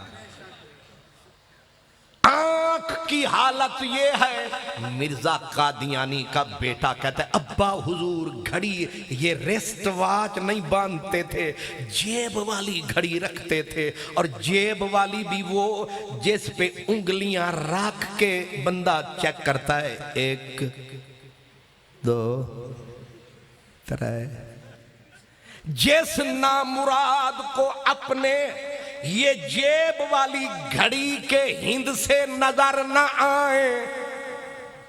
[SPEAKER 1] آنکھ کی حالت یہ ہے. مرزا قادیانی کا بیٹا کہتا ہے ابا حضور گھڑی یہ ریسٹ واچ نہیں باندھتے تھے، جیب والی گھڑی رکھتے تھے. اور جیب والی بھی وہ جس پہ انگلیاں رکھ کے بندہ چیک کرتا ہے، 1 2 3. جس نامراد کو اپنے یہ جیب والی گھڑی کے ہند سے نظر نہ آئے،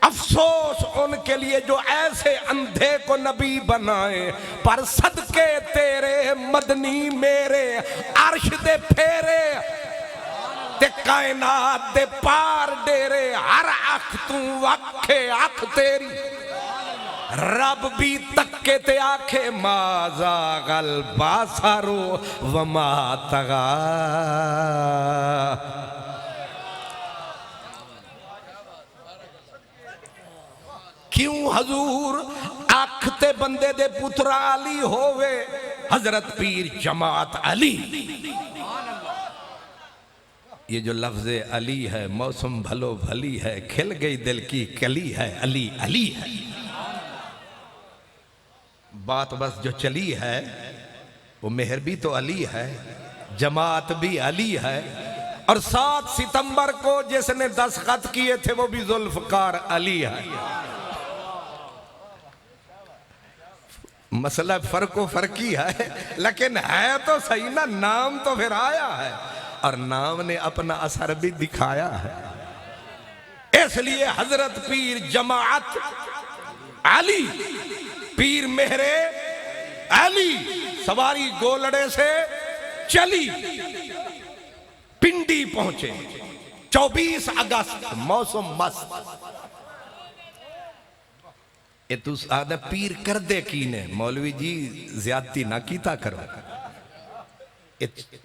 [SPEAKER 1] افسوس ان کے لیے جو ایسے اندھے کو نبی بنائے. پر صدقے تیرے مدنی میرے عرش دے پھیرے تے کائنات دے پار ڈیرے. ہر اکھ تو اکھے اکھ تیری، رب بھی تکے تے آکھے ما زاغ البصر وما طغى. کیوں حضور آنکھ تے بندے دے پترا علی ہووے، حضرت پیر جماعت علی. یہ جو لفظ علی ہے موسم بھلو بھلی ہے، کھل گئی دل کی کلی ہے، علی علی ہے. بات بس جو چلی ہے وہ مہر بھی تو علی ہے، جماعت بھی علی ہے، اور 7 ستمبر کو جس نے دستخط کیے تھے وہ بھی ذوالفقار علی ہے۔ مسئلہ فرق و فرقی ہے، لیکن ہے تو صحیح نا، نام تو پھر آیا ہے، اور نام نے اپنا اثر بھی دکھایا ہے۔ اس لیے حضرت پیر جماعت علی، پیر مہر علی سواری گولڑے سے چلی، پنڈی پہنچے 24 اگست، موسم مست۔ یہ تو آدھا پیر کر دے کینے، مولوی جی زیادتی نہ کیتا کرو۔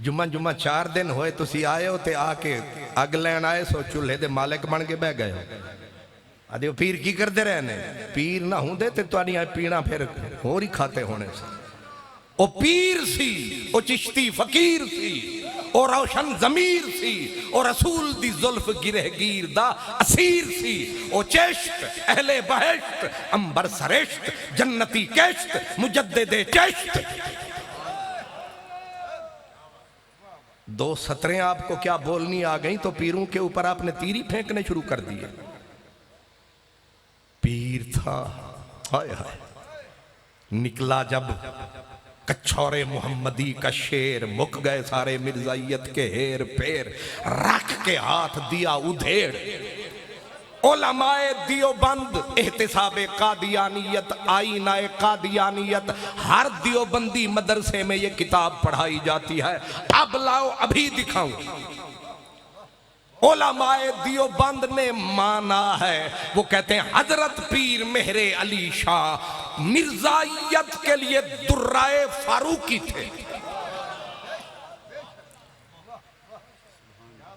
[SPEAKER 1] جمعہ 4 دن ہوئے تسی آئے ہو تے آ کے اگ لین آئے سو چولہے دے مالک بن کے بہ گئے ہو۔ آدھے پیر کی کر دے رہنے، پیر نہ ہوں دے تے تو آنی آئے پینا پھر ہو رہی کھاتے ہونے سے۔ او پیر سی، او چشتی فقیر سی، او روشن ضمیر سی، او رسول دی زلف گرہ گیر دا اسیر سی، او چشت اہل بہشت امبر سرشت جنتی کشت مجدد چشت۔ 2 سطریں آپ کو کیا بولنی آ گئیں تو پیروں کے اوپر آپ نے تیری پھینکنے شروع کر دیے۔ پیر تھا، ہائے ہائے، نکلا جب کچھور محمدی کا شیر، مک گئے سارے مرزائیت کے ہیر پیر، رکھ کے ہاتھ دیا ادھیڑ۔ علماء دیوبند احتساب قادیانیت، آئینہ قادیانیت، ہر دیوبندی مدرسے میں یہ کتاب پڑھائی جاتی ہے۔ اب لاؤ ابھی دکھاؤں۔ علماء دیوبند نے مانا ہے، وہ کہتے ہیں حضرت پیر مہر علی شاہ مرزائیت کے لیے درائے فاروقی تھے۔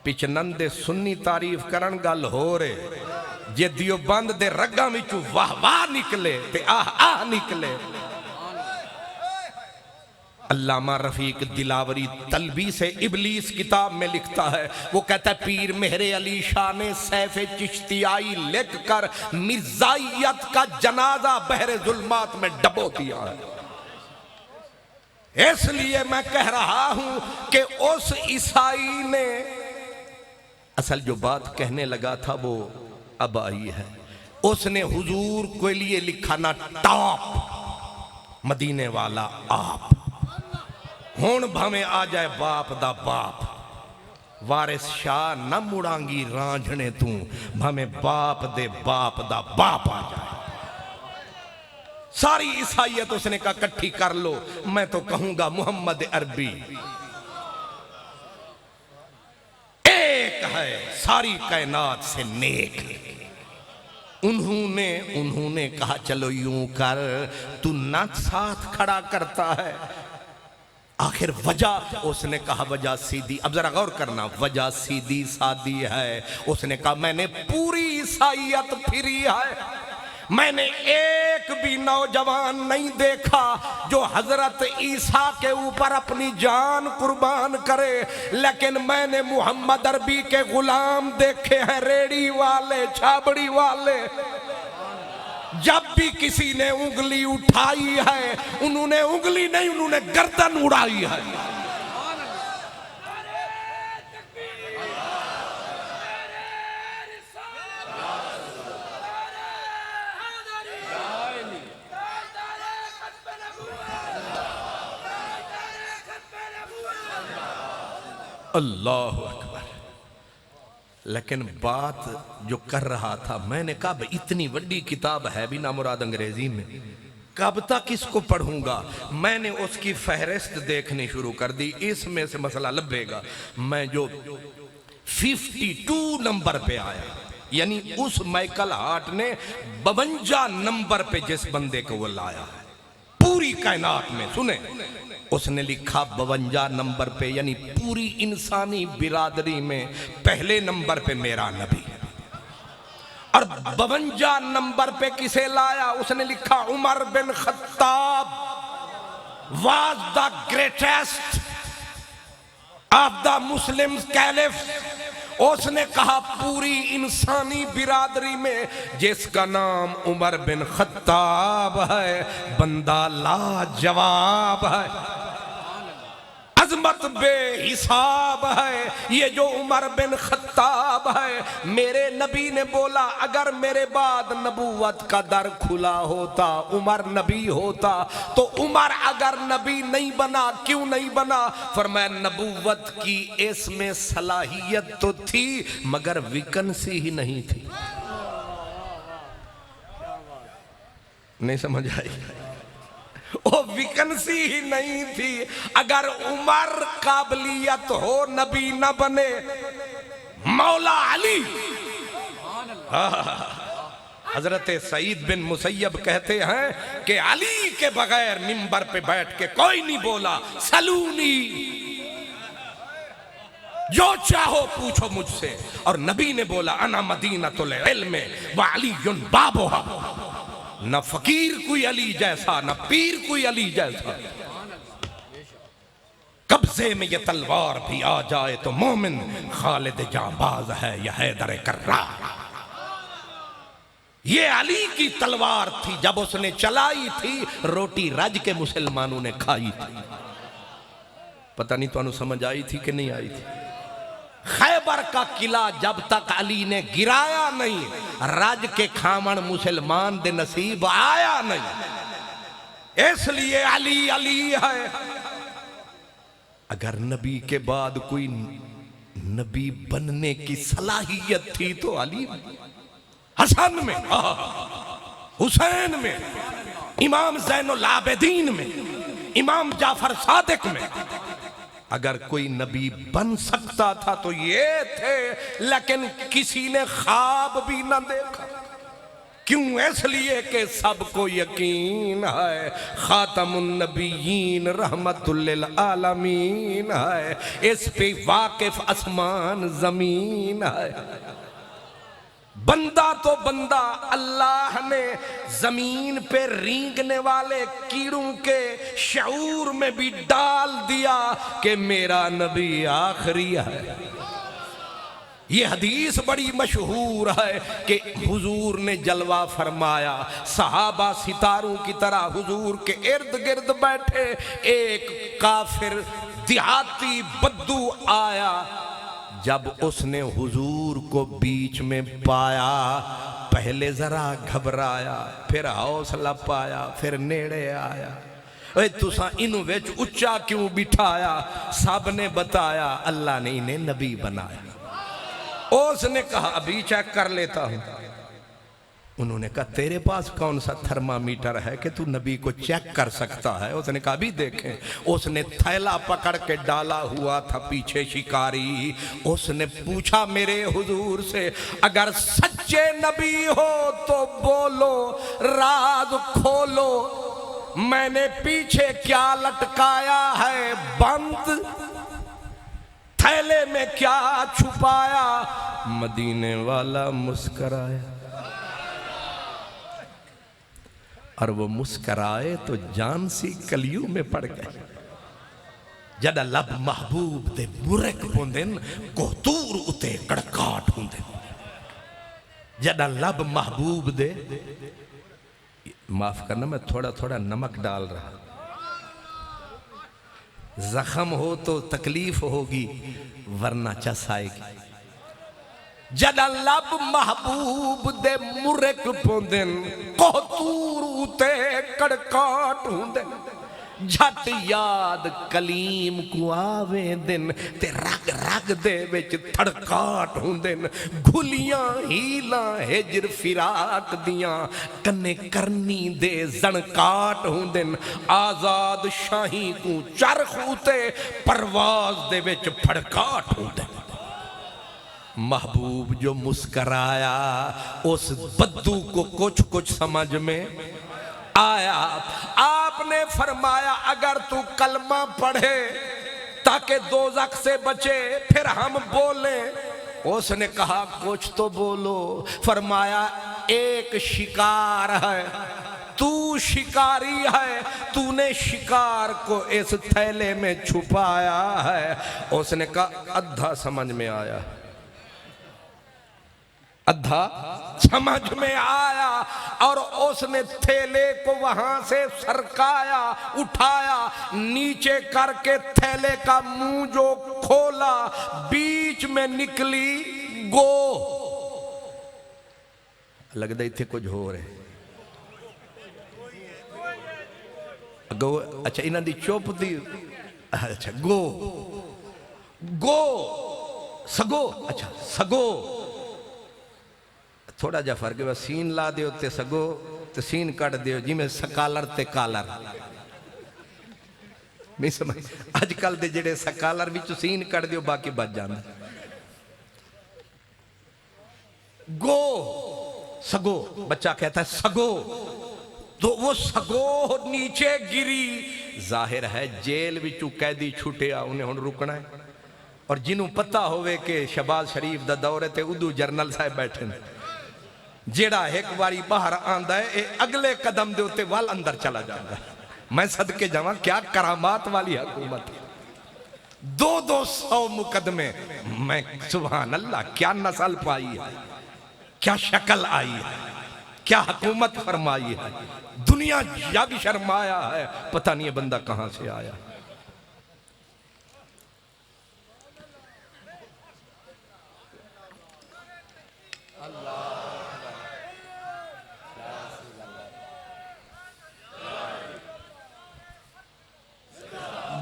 [SPEAKER 1] پچنندے سنی تعریف کرن گل ہو رہے، جے دیوبند دے رگاں وچوں واہ واہ نکلے تے آہ آہ نکلے۔ علامہ رفیق دلاوری تلبیس ابلیس کتاب میں لکھتا ہے، وہ کہتا ہے پیر مہر علی شاہ نے سیف چشتیائی لکھ کر مرزائیت کا جنازہ بحر ظلمات میں ڈبو دیا ہے۔ اس لیے میں کہہ رہا ہوں کہ اس عیسائی نے اصل جو بات کہنے لگا تھا وہ اب آئی ہے۔ اس نے حضور کے لیے لکھا نا ٹاپ مدینے والا آپ، ہون بھامیں آ جائے باپ دا باپ، وارث شاہ نہ مڑانگی رانجھنے توں، بھامیں باپ دے باپ دا باپ آ جائے۔ ساری عیسائیت اس نے کہا کٹھی کر لو، میں تو کہوں گا محمد عربی ایک ہے، ساری کائنات سے نیک۔ انہوں نے کہا چلو یوں کر، تو نہ ساتھ کھڑا کرتا ہے، آخر وجہ، اس نے کہا وجہ سیدھی، اب ذرا غور کرنا، وجہ سیدھی سادی ہے۔ اس نے کہا میں نے پوری عیسائیت پھری ہے، میں نے ایک بھی نوجوان نہیں دیکھا جو حضرت عیسیٰ کے اوپر اپنی جان قربان کرے، لیکن میں نے محمد عربی کے غلام دیکھے ہیں، ریڑی والے، چھابڑی والے۔ جب بھی کسی نے انگلی اٹھائی ہے، انہوں نے انگلی نہیں، انہوں نے گردن اڑائی ہے۔ اللہ اکبر۔ لیکن بات جو کر رہا تھا، میں نے کہا اتنی بڑی کتاب ہے بھی نہ مراد انگریزی میں، کب تک اس کو پڑھوں گا؟ میں نے اس کی فہرست دیکھنی شروع کر دی، اس میں سے مسئلہ لبھے گا۔ میں جو 52 نمبر پہ آیا، یعنی اس مائیکل ہارٹ نے 52 نمبر پہ جس بندے کو وہ لایا ہے پوری کائنات میں، سنیں، اس نے لکھا 52 نمبر پہ، یعنی پوری انسانی برادری میں پہلے نمبر پہ میرا نبی، اور 52 نمبر پہ کسے لایا؟ اس نے لکھا عمر بن خطاب was the greatest of the Muslim caliph۔ اس نے کہا پوری انسانی برادری میں جس کا نام عمر بن خطاب ہے بندہ لاجواب ہے، عظمت بے حساب ہے یہ جو عمر بن خطاب ہے۔ میرے نبی نے بولا اگر میرے بعد نبوت کا در کھلا ہوتا، عمر نبی ہوتا تو عمر اگر نبی نہیں بنا کیوں نہیں بنا؟ فرمایا نبوت کی اس میں صلاحیت تو تھی مگر ویکنسی ہی نہیں تھی۔ نہیں سمجھ آئی؟ وہ ویکنسی ہی نہیں تھی۔ اگر عمر قابلیت ہو نبی نہ بنے، مولا علی، حضرت سعید بن مسیب کہتے ہیں کہ علی کے بغیر منبر پہ بیٹھ کے کوئی نہیں بولا سلونی، جو چاہو پوچھو مجھ سے، اور نبی نے بولا انا مدینۃ العلم وعلی بابھا، نہ فقیر کوئی علی جیسا نہ پیر کوئی علی جیسا۔ قبضے میں یہ تلوار بھی آ جائے تو مومن خالد جانباز ہے یا حیدر کرار۔ یہ علی کی تلوار تھی، جب اس نے چلائی تھی روٹی رج کے مسلمانوں نے کھائی تھی۔ پتہ نہیں تو انہوں سمجھ آئی تھی کہ نہیں آئی تھی؟ خیبر کا قلعہ جب تک علی نے گرایا نہیں، رج کے کھامن مسلمان دے نصیب آیا نہیں، اس لیے علی علی ہے۔ اگر نبی کے بعد کوئی نبی بننے کی صلاحیت تھی تو علی، حسن میں، حسین میں، امام زین العابدین میں، امام جعفر صادق میں، اگر کوئی نبی بن سکتا تھا تو یہ تھے، لیکن کسی نے خواب بھی نہ دیکھا۔ کیوں؟ اس لیے کہ سب کو یقین ہے خاتم النبیین رحمت للعالمین ہے، اس پہ واقف آسمان زمین ہے۔ بندہ تو بندہ اللہ نے زمین پہ رینگنے والے کیڑوں کے شعور میں بھی ڈال دیا کہ میرا نبی آخری ہے۔ یہ حدیث بڑی مشہور ہے کہ حضور نے جلوہ فرمایا، صحابہ ستاروں کی طرح حضور کے ارد گرد بیٹھے، ایک کافر دیہاتی بدو آیا، جب اس نے حضور کو بیچ میں پایا پہلے ذرا گھبرایا، پھر حوصلہ پایا، پھر نیڑے آیا۔ اے تساں انہوں ویچ اچھا کیوں بٹھایا؟ سب نے بتایا اللہ نے انہیں نبی بنایا۔ اس نے کہا ابھی چیک کر لیتا ہوں۔ انہوں نے کہا تیرے پاس کون سا تھرمامیٹر ہے کہ تو نبی کو چیک کر سکتا ہے؟ اس نے کہا بھی دیکھیں۔ اس نے تھیلا پکڑ کے ڈالا ہوا تھا پیچھے شکاری۔ اس نے پوچھا میرے حضور سے اگر سچے نبی ہو تو بولو، راز کھولو، میں نے پیچھے کیا لٹکایا ہے بند، تھیلے میں کیا چھپایا؟ مدینے والا مسکرایا، اور وہ مسکرائے تو جان سی کلیوں میں پڑ گئے۔ جدہ لب محبوب دے برک ہوندن کوہتور اتے کڑکاٹ ہوندن۔ جدہ لب محبوب دے، معاف کرنا میں تھوڑا تھوڑا نمک ڈال رہا، زخم ہو تو تکلیف ہوگی ورنہ چس آئے گی۔ جدہ لب محبوب دے مرک پوندن کوہتور اتے کڑکاٹ ہوندن، جھٹ یاد کلیم کو آویں دن تے رگ رگ دے وچ تھڑکاٹ ہوندن، گھلیاں ہیلاں ہجر فراق دیاں کنے کرنی دے زنکاٹ ہوندن، آزاد شاہی کو چرخ اتے پرواز دے وچ پھڑکاٹ ہوندن۔ محبوب جو مسکرایا اس بدو کو کچھ کچھ سمجھ میں آیا۔ آپ نے فرمایا اگر تو کلمہ پڑھے تاکہ دوزخ سے بچے پھر ہم بولیں۔ اس نے کہا کچھ تو بولو۔ فرمایا ایک شکار ہے، تو شکاری ہے، تو نے شکار کو اس تھیلے میں چھپایا ہے۔ اس نے کہا ادھا سمجھ میں آیا۔ ادھا سمجھ میں آیا اور اس نے تھیلے کو وہاں سے سرکایا، اٹھایا، نیچے کر کے تھیلے کا منہ جو کھولا، بیچ میں نکلی گو۔ لگتا ہی تھے کچھ ہو رہے گو، اچھا انہاں دی چوپ دی، اچھا گو گو سگو، اچھا سگو، تھوڑا جا فرق ہے، سین لا دیو تے سگو تے سین کٹ دیو جی میں سکالر تے کالر نہیں سمجھ۔ آج کل دے جڑے سکالر بھی سین کٹ دیو باقی بچ جانا۔ گو سگو، بچہ کہتا ہے سگو، تو وہ سگو نیچے گری، ظاہر ہے جیل وچوں قیدی چھوٹیا، انہیں ہن رکنا ہے، اور جنہوں پتہ ہوئے کہ شہباز شریف دا دور ہے تے ادو جرنل صاحب بیٹھے ہیں، جیڑا ایک باری باہر آندہ ہے اے اگلے قدم دے ہوتے وال اندر چلا جاندہ ہے۔ میں صدقے جاواں کیا کرامات والی حکومت ہے، 200 مقدمے، میں سبحان اللہ کیا نسل پائی ہے، کیا شکل آئی ہے، کیا حکومت فرمائی ہے، دنیا جگ شرمایا ہے، پتہ نہیں ہے بندہ کہاں سے آیا۔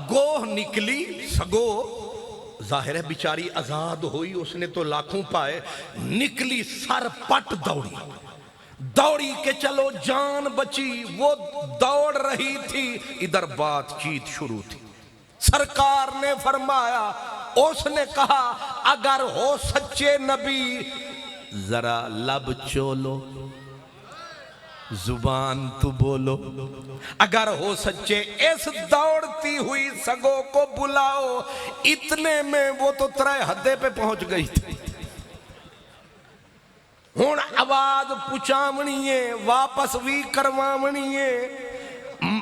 [SPEAKER 1] گوہ نکلی سگو، ظاہر ہے بیچاری آزاد ہوئی، اس نے تو لاکھوں پائے، نکلی سر پٹ دوڑی، دوڑی کے چلو جان بچی، وہ دوڑ رہی تھی، ادھر بات چیت شروع تھی۔ سرکار نے فرمایا، اس نے کہا اگر ہو سچے نبی ذرا لب چولو، زبان تو بولو، اگر ہو سچے اس دوڑتی ہوئی سگو کو بلاؤ۔ اتنے میں وہ تو ترائے حدے پہ پہنچ گئی تھی، ہون آواز پچامنی ہے، واپس بھی کروامنی ہے۔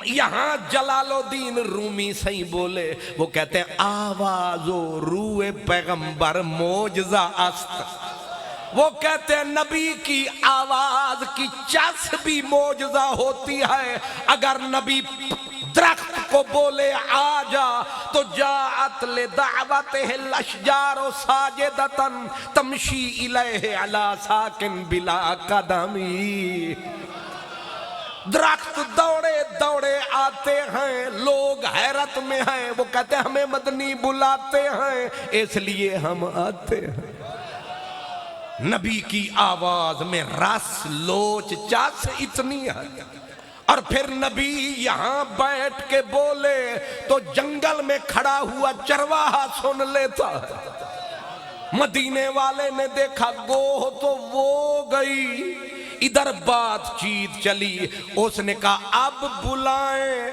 [SPEAKER 1] یہاں جلال الدین رومی صحیح بولے، وہ کہتے ہیں آواز و روح پیغمبر معجزہ است، وہ کہتے ہیں نبی کی آواز کی چس بھی معجزہ ہوتی ہے، اگر نبی درخت کو بولے آ جا تو جاعت لدعوتہ الاشجار ساجدتن تمشی الیہ علی ساکن بلا قدمی۔ درخت دوڑے دوڑے آتے ہیں، لوگ حیرت میں ہیں، وہ کہتے ہیں ہمیں مدنی بلاتے ہیں اس لیے ہم آتے ہیں۔ نبی کی آواز میں رس لوچ چاس اتنی ہے، اور پھر نبی یہاں بیٹھ کے بولے تو جنگل میں کھڑا ہوا چرواہا سن لیتا ہے۔ مدینے والے نے دیکھا گوہ تو وہ گئی، ادھر بات چیت چلی، اس نے کہا اب بلائیں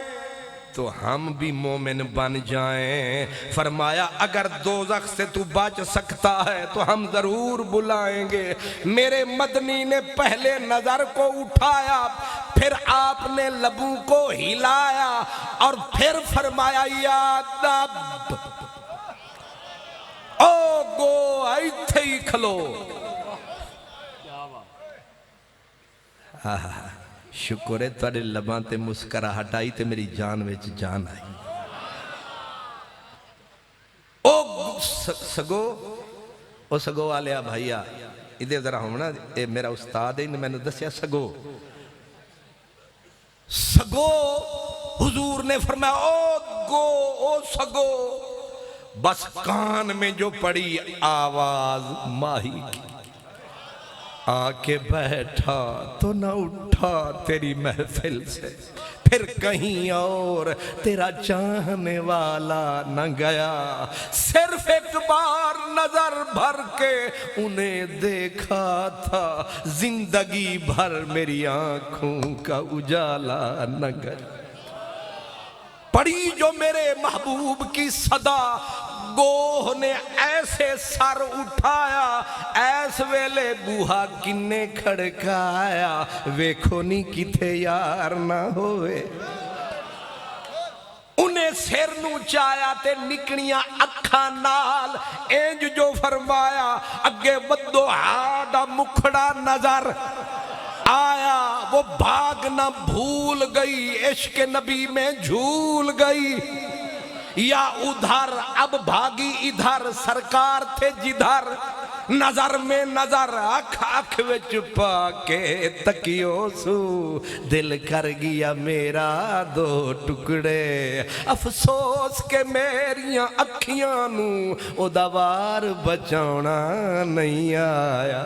[SPEAKER 1] تو ہم بھی مومن بن جائیں۔ فرمایا اگر دوزخ سے تو بچ سکتا ہے تو ہم ضرور بلائیں گے۔ میرے مدنی نے پہلے نظر کو اٹھایا، پھر آپ نے لبوں کو ہلایا، اور پھر فرمایا یا نب او گو ایتھے ہی کھلو۔ شکر ہے تھوڑے لباں تے مسکرا ہٹائی تے میری جان وچ جان آئی۔ او سگو والیا بھائیا ادھے ذرا ہونا، اے میرا استاد ہے، میں نے دسیا سگو سگو، حضور نے فرمایا او گو او سگو، بس کان میں جو پڑی آواز ماہی کی، آ کے بیٹھا تو نہ اٹھا تیری محفل سے، پھر کہیں اور تیرا چاہنے والا نہ گیا، صرف ایک بار نظر بھر کے انہیں دیکھا تھا، زندگی بھر میری آنکھوں کا اجالا نہ گیا۔ پڑی جو میرے محبوب کی صدا، گوہ نے ایسے سر اٹھایا، ایس ویلے بوہا کنے کھڑکایا، ویکھو نہیں کتھے یار نہ ہوئے۔ انہیں سر نو چایا تے نکڑیاں اکھاں نال انج جو فرمایا اگے ودو ہاڈا مکھڑا نظر آیا وہ بھاگنا بھول گئی عشق نبی میں جھول گئی یا ادھر اب بھاگی ادھر سرکار تھے جدھر نظر میں نظر آنکھ وچ پا کے تکیو سو دل کر گیا میرا دو ٹکڑے افسوس کہ میریاں اکھیاں نو او دوار بچاونا نہیں آیا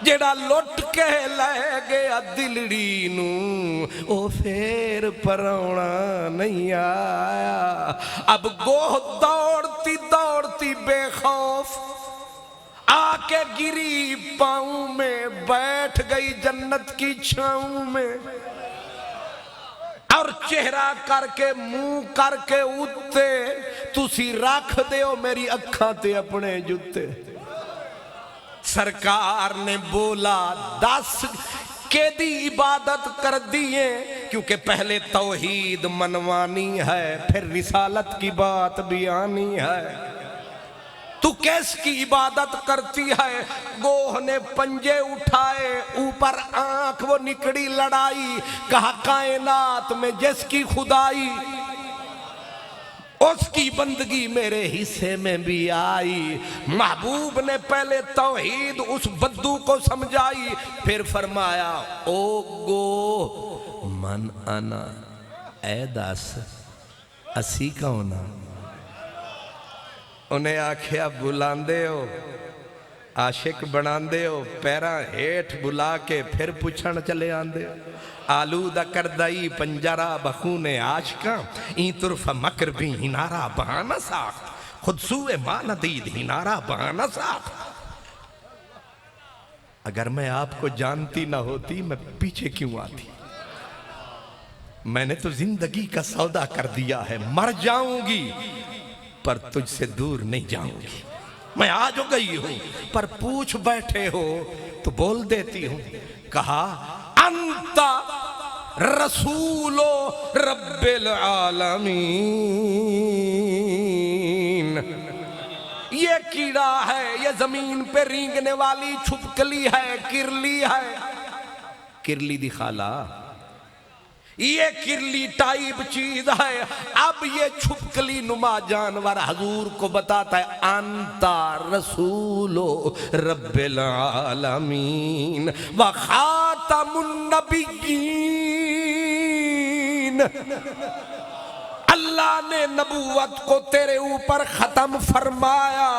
[SPEAKER 1] جڑا لٹ کے لے گیا دلڑی نو او پھر پرونا نہیں آیا اب گوہ دوڑتی دوڑتی بے خوف آ کے گری پاؤں میں بیٹھ گئی جنت کی چھاؤں میں اور چہرہ کر کے منہ کر کے اتے تسی رکھ دیو میری اکھاں تے اپنے جتے سرکار نے بولا 10 کے دی عبادت کر دیئے کیونکہ پہلے توحید منوانی ہے پھر رسالت کی بات بھی آنی ہے تو کیس کی عبادت کرتی ہے گوہ نے پنجے اٹھائے اوپر آنکھ وہ نکڑی لڑائی کہا کائنات میں جس کی خدائی اس کی بندگی میرے حصے میں بھی آئی محبوب نے پہلے توحید اس بدو کو سمجھائی پھر فرمایا او گو من انا اے دس اسی کونا انہیں آکھیا بلاندے ہو عاشق بناندے ہو پیراں ہیٹھ بلا کے پھر پوچھن چلے آندے ہو آلودہ کردائی پنجرہ بخون عاشقاں این طرف مکر بھی ہنارہ بہانہ ساخت خود سوئے ماں دید ہنارہ بہانہ ساخت اگر میں آپ کو جانتی نہ ہوتی میں پیچھے کیوں آتی میں نے تو زندگی کا سودا کر دیا ہے مر جاؤں گی پر تجھ سے دور نہیں جاؤں گی میں آج ہو گئی ہوں پر پوچھ بیٹھے ہو تو بول دیتی ہوں کہا انتا رسول رب العالمین یہ کیڑا ہے یہ زمین پہ رینگنے والی چھپکلی ہے کرلی ہے کرلی دی خالہ یہ کرلی ٹائپ چیز ہے اب یہ چھپکلی نما جانور حضور کو بتاتا ہے انتا رسول رب العالمین وخاتم النبیین اللہ نے نبوت کو تیرے اوپر ختم فرمایا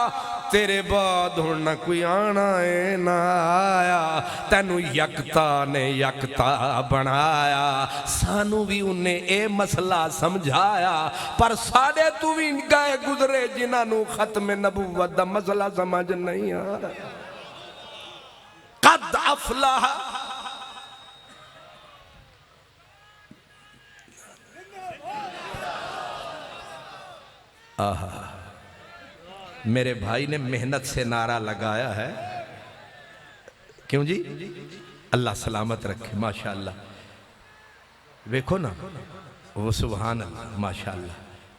[SPEAKER 1] تیرے بعد نہ کوئی آنا ہے نہ آیا تینو یکتا نے یکتا بنایا سانو بھی انہیں اے مسئلہ سمجھایا پر ساڑے تو بھی گئے گزرے جنہاں نو ختم نبوت دا مسئلہ سمجھ نہیں آ رہا قد افلح میرے بھائی نے محنت سے نعرہ لگایا ہے کیوں جی اللہ سلامت رکھے ماشاءاللہ دیکھو نا وہ سبحان اللہ ماشاءاللہ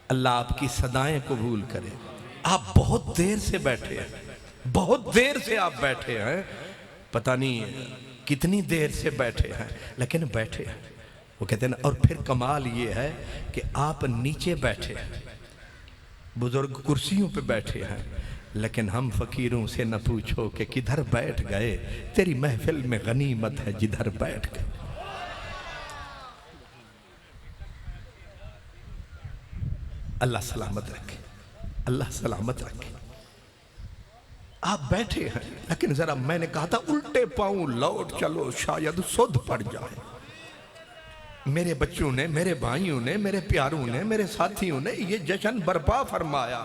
[SPEAKER 1] اللہ آپ کی صدائیں قبول کرے آپ بہت دیر سے بیٹھے ہیں بہت دیر سے آپ بیٹھے ہیں پتہ نہیں کتنی دیر سے بیٹھے ہیں لیکن بیٹھے ہیں وہ کہتے ہیں اور پھر کمال یہ ہے کہ آپ نیچے بیٹھے ہیں بزرگ کرسیوں پہ بیٹھے ہیں لیکن ہم فقیروں سے نہ پوچھو کہ کدھر بیٹھ گئے تیری محفل میں غنیمت ہے جدھر بیٹھ گئے اللہ سلامت رکھے اللہ سلامت رکھے آپ بیٹھے ہیں لیکن ذرا میں نے کہا تھا الٹے پاؤں لوٹ چلو شاید سدھ پڑ جائے میرے بچوں نے میرے بھائیوں نے میرے پیاروں نے میرے ساتھیوں نے یہ جشن برپا فرمایا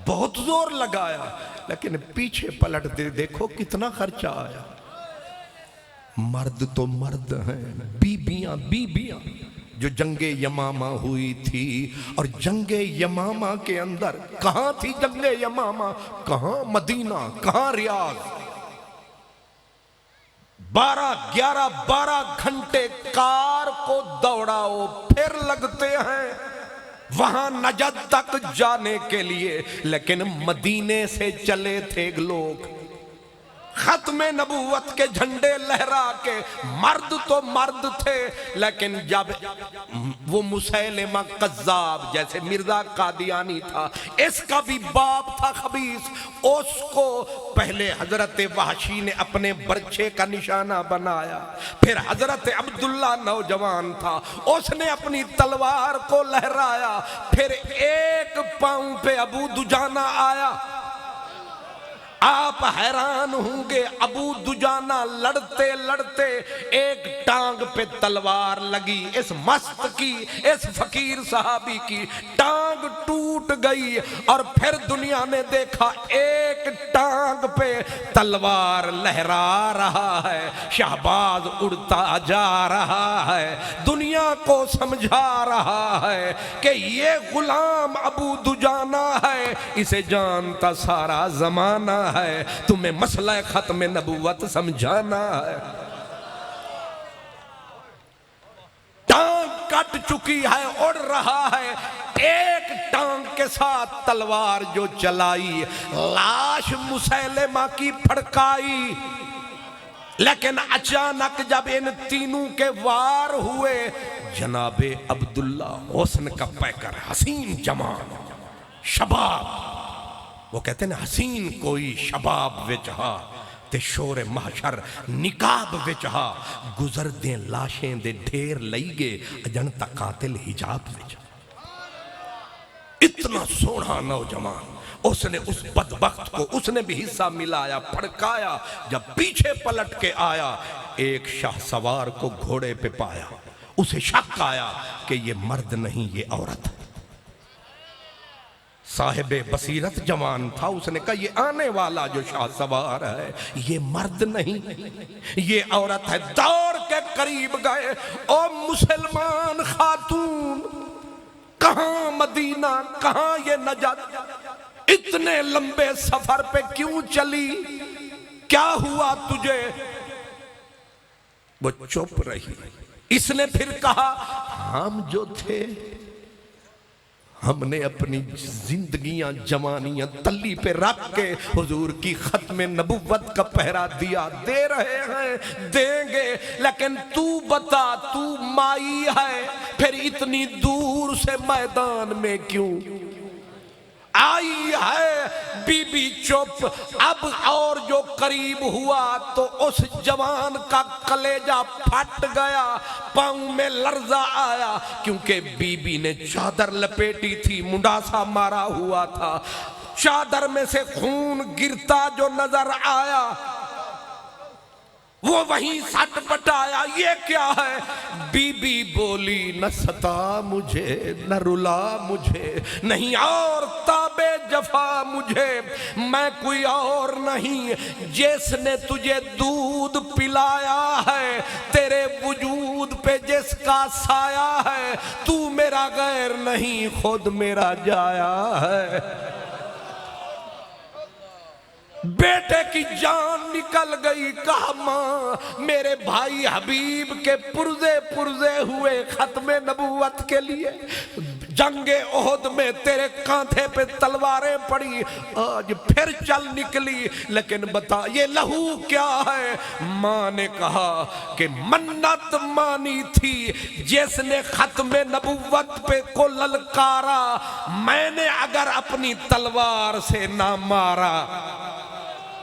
[SPEAKER 1] بہت زور لگایا لیکن پیچھے پلٹ دے دیکھو کتنا خرچہ آیا مرد تو مرد ہیں بیبیاں بیبیاں جو جنگ یمامہ ہوئی تھی اور جنگ یمامہ کے اندر کہاں تھی جنگ یمامہ کہاں مدینہ کہاں ریاض 12 گھنٹے کار کو دوڑاؤ پھر لگتے ہیں وہاں نجد تک جانے کے لیے، لیکن مدینے سے چلے تھے لوگ، ختم نبوت کے جھنڈے لہرا کے، مرد تو مرد تھے، لیکن جب وہ مسیلمہ قذاب جیسے مرزا قادیانی تھا، اس کا بھی باپ تھا خبیث، اس کو پہلے حضرت وحشی نے اپنے برچے کا نشانہ بنایا، پھر حضرت عبداللہ نوجوان تھا، اس نے اپنی تلوار کو لہرایا، پھر ایک پاؤں پہ ابو دجانہ آیا۔ آپ حیران ہوں گے، ابو دجانہ لڑتے لڑتے ایک ٹانگ پہ تلوار لگی، اس مست کی، اس فقیر صحابی کی ٹانگ ٹوٹ گئی، اور پھر دنیا نے دیکھا ایک ٹانگ پہ تلوار لہرا رہا ہے، شہباز اڑتا جا رہا ہے، دنیا کو سمجھا رہا ہے کہ یہ غلام ابو دجانہ ہے، اسے جانتا سارا زمانہ ہے، تمہیں مسئلہ ختم نبوت سمجھانا ہے۔ ٹانگ کٹ چکی ہے، اڑ رہا ہے، ایک ٹانگ کے ساتھ تلوار جو چلائی، لاش مسیلمہ کی پھڑکائی، لیکن اچانک جب ان تینوں کے وار ہوئے، جناب عبداللہ حسن کا پیکر، حسین جوان، شباب، وہ کہتے ہیں نا حسین کوئی شباب وچ ہا تے شور محشر نقاب وچ ہا، گزر دیں لاشیں دے ڈھیر لئی گے اجنتا قاتل حجاب وچ۔ اتنا سونا نوجوان، اس نے اس بدبخت کو، اس نے بھی حصہ ملایا، پھڑکایا، جب پیچھے پلٹ کے آیا ایک شاہ سوار کو گھوڑے پہ پایا، اسے شک آیا کہ یہ مرد نہیں یہ عورت ہے۔ صاحب بصیرت جوان تھا، اس نے کہا یہ آنے والا جو شاہ سوار ہے یہ مرد نہیں یہ عورت ہے۔ دوڑ کے قریب گئے، او مسلمان خاتون، کہاں مدینہ، کہاں یہ نجد، اتنے لمبے سفر پہ کیوں چلی، کیا ہوا تجھے؟ وہ چپ رہی۔ اس نے پھر کہا ہم جو تھے، ہم نے اپنی زندگیاں جوانیاں تلی پہ رکھ کے حضور کی ختم نبوت کا پہرا دیا، دے رہے ہیں، دیں گے، لیکن تو بتا، تو مائی ہے، پھر اتنی دور سے میدان میں کیوں آئی ہے؟ بی بی چپ۔ اب اور جو قریب ہوا تو اس جوان کا کلیجہ پھٹ گیا، پاؤں میں لرزہ آیا، کیونکہ بی بی نے چادر لپیٹی تھی، منڈاسا مارا ہوا تھا، چادر میں سے خون گرتا جو نظر آیا، وہ وہیں سٹ پٹایا، یہ کیا ہے؟ بی بی بولی نہ ستا مجھے، نہ رلا مجھے، نہیں اور تاب جفا مجھے، میں کوئی اور نہیں، جس نے تجھے دودھ پلایا ہے، تیرے وجود پہ جس کا سایہ ہے، تو میرا غیر نہیں، خود میرا جایا ہے۔ بیٹے کی جان نکل گئی، کہا ماں میرے بھائی حبیب کے پرزے پرزے ہوئے ختم نبوت کے لیے، جنگ احد میں تیرے کانٹھے پہ تلواریں پڑی، آج پھر چل نکلی، لیکن بتا یہ لہو کیا ہے؟ ماں نے کہا کہ منت مانی تھی جس نے ختم نبوت پہ کو للکارا، میں نے اگر اپنی تلوار سے نہ مارا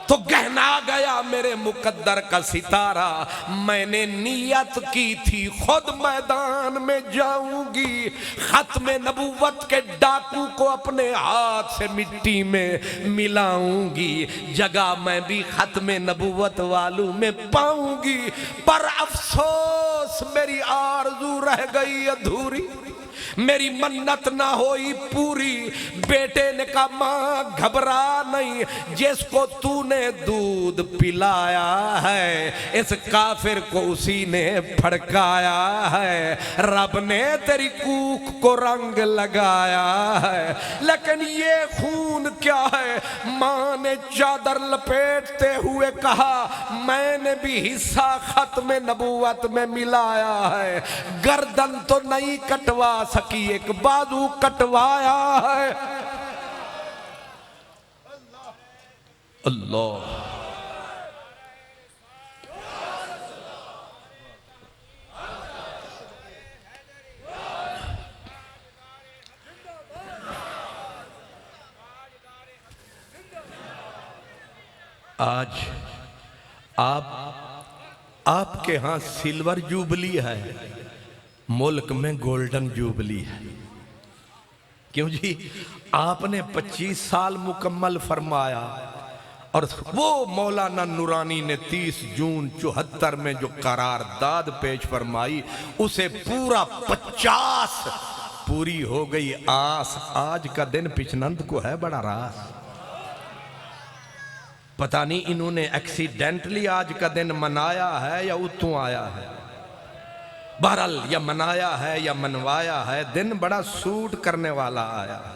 [SPEAKER 1] تو گہنا گیا میرے مقدر کا ستارہ، میں نے نیت کی تھی خود میدان میں جاؤں گی، ختم نبوت کے ڈاکو کو اپنے ہاتھ سے مٹی میں ملاؤں گی، جگہ میں بھی ختم نبوت والوں میں پاؤں گی، پر افسوس میری آرزو رہ گئی ادھوری، میری منت نہ ہوئی پوری۔ بیٹے نے کہا ماں گھبرا نہیں، جس کو تو نے دودھ پلایا ہے اس کافر کو اسی نے پھڑکایا ہے، رب نے تیری کوکھ کو رنگ لگایا ہے، لیکن یہ خون کیا ہے؟ ماں نے چادر لپیٹتے ہوئے کہا میں نے بھی حصہ ختم نبوت میں ملایا ہے، گردن تو نہیں کٹوا سکی ایک بازو کٹوایا ہے۔ اللہ آج آپ کے ہاں سلور جوبلی ہے، ملک میں گولڈن جوبلی ہے۔ کیوں جی؟ آپ نے 25 سال مکمل فرمایا، اور وہ مولانا نورانی نے 30 جون 74 میں جو قرارداد پیش فرمائی، اسے پورا 50 پوری ہو گئی آس۔ آج کا دن پچنند کو ہے بڑا راس، پتہ نہیں انہوں نے ایکسیڈنٹلی آج کا دن منایا ہے یا اتوں آیا ہے، بہرحال یا منایا ہے یا منوایا ہے، دن بڑا سوٹ کرنے والا آیا ہے۔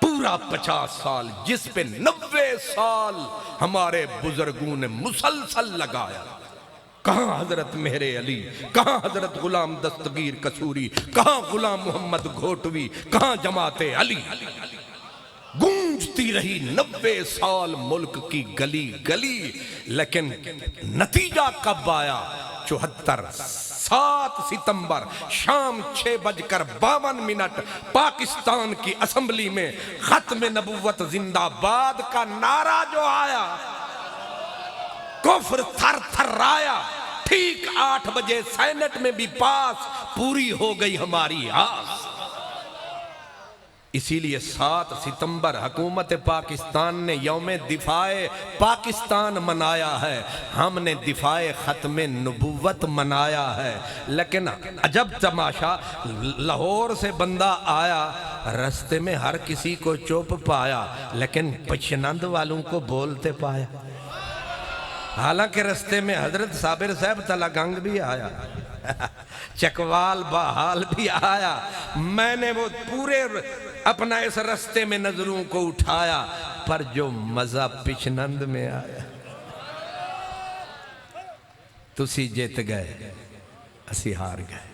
[SPEAKER 1] پورا 50 سال جس پہ 90 سال ہمارے بزرگوں نے مسلسل لگایا۔ کہاں حضرت مہر علی، کہاں حضرت غلام دستگیر قصوری، کہاں غلام محمد گھوٹوی، کہاں جماعت علی؟ گونجتی رہی 90 سال ملک کی گلی گلی، لیکن نتیجہ کب آیا؟ 74 7 ستمبر شام 6:52 پاکستان کی اسمبلی میں ختم نبوت زندہ باد کا نعرہ جو آیا، کفر تھر تھر آیا۔ ٹھیک 8 بجے سینٹ میں بھی پاس، پوری ہو گئی ہماری آس۔ اسی لیے 7 ستمبر حکومت پاکستان نے یوم دفاع پاکستان منایا ہے، ہم نے دفاع ختم نبوت منایا ہے۔ لیکن عجب تماشا، لاہور سے بندہ آیا، رستے میں ہر کسی کو چوپ پایا، لیکن پچنند والوں کو بولتے پایا۔ حالانکہ رستے میں حضرت صابر صاحب تلگنگ بھی آیا، چکوال بحال بھی آیا، میں نے وہ پورے اپنا اس رستے میں نظروں کو اٹھایا، پر جو مزہ پچنند میں آیا، تسی جیت گئے اسی ہار گئے۔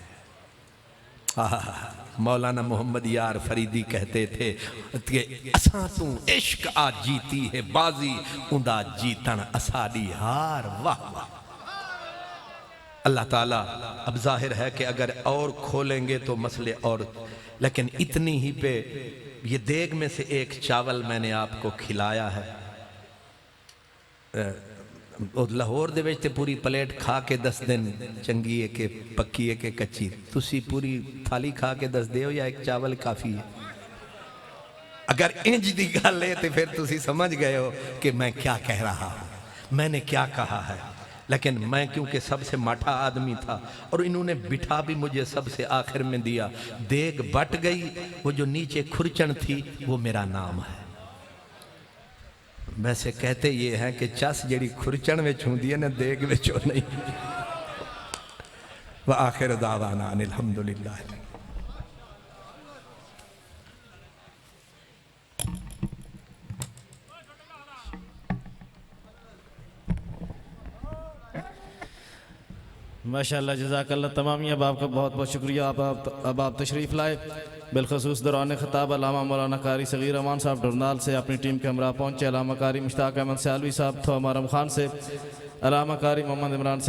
[SPEAKER 1] مولانا محمد یار فریدی کہتے تھے کہ اساں تو عشق آ جیتی ہے بازی، اندہ جیتن اساڑی ہار۔ واہ واہ! اللہ تعالیٰ اب ظاہر ہے کہ اگر اور کھولیں گے تو مسئلے اور، لیکن اتنی ہی پہ یہ دیگ میں سے ایک چاول میں نے آپ کو کھلایا ہے۔ لاہور دے وچ تے پوری پلیٹ کھا کے 10 دن چنگی ہے کہ پکی ہے کہ کچی، تسی پوری تھالی کھا کے 10 دے ہو یا ایک چاول کافی ہے؟ اگر انج دی گل ہے تو پھر تسی سمجھ گئے ہو کہ میں کیا کہہ رہا ہوں، میں نے کیا کہا ہے۔ لیکن میں کیونکہ سب سے ماٹھا آدمی تھا اور انہوں نے بٹھا بھی مجھے سب سے آخر میں دیا، دیگ بٹ گئی، وہ جو نیچے کھرچن تھی وہ میرا نام ہے۔ ویسے کہتے یہ ہیں کہ چس جڑی کھرچن میں چھوندی ہے نا دیگ میں چھو نہیں۔ وآخر دعوانا ان الحمدللہ۔
[SPEAKER 3] ماشاءاللہ، جزاک اللہ تمامی۔ اب آپ کا بہت بہت شکریہ، اب آپ تشریف لائے۔ بالخصوص دوران خطاب علامہ مولانا قاری صغیر امان صاحب ڈرنال سے اپنی ٹیم کے ہمراہ پہنچے، علامہ قاری مشتاق احمد سیالوی صاحب تھو مرم خان سے، علامہ قاری محمد عمران سے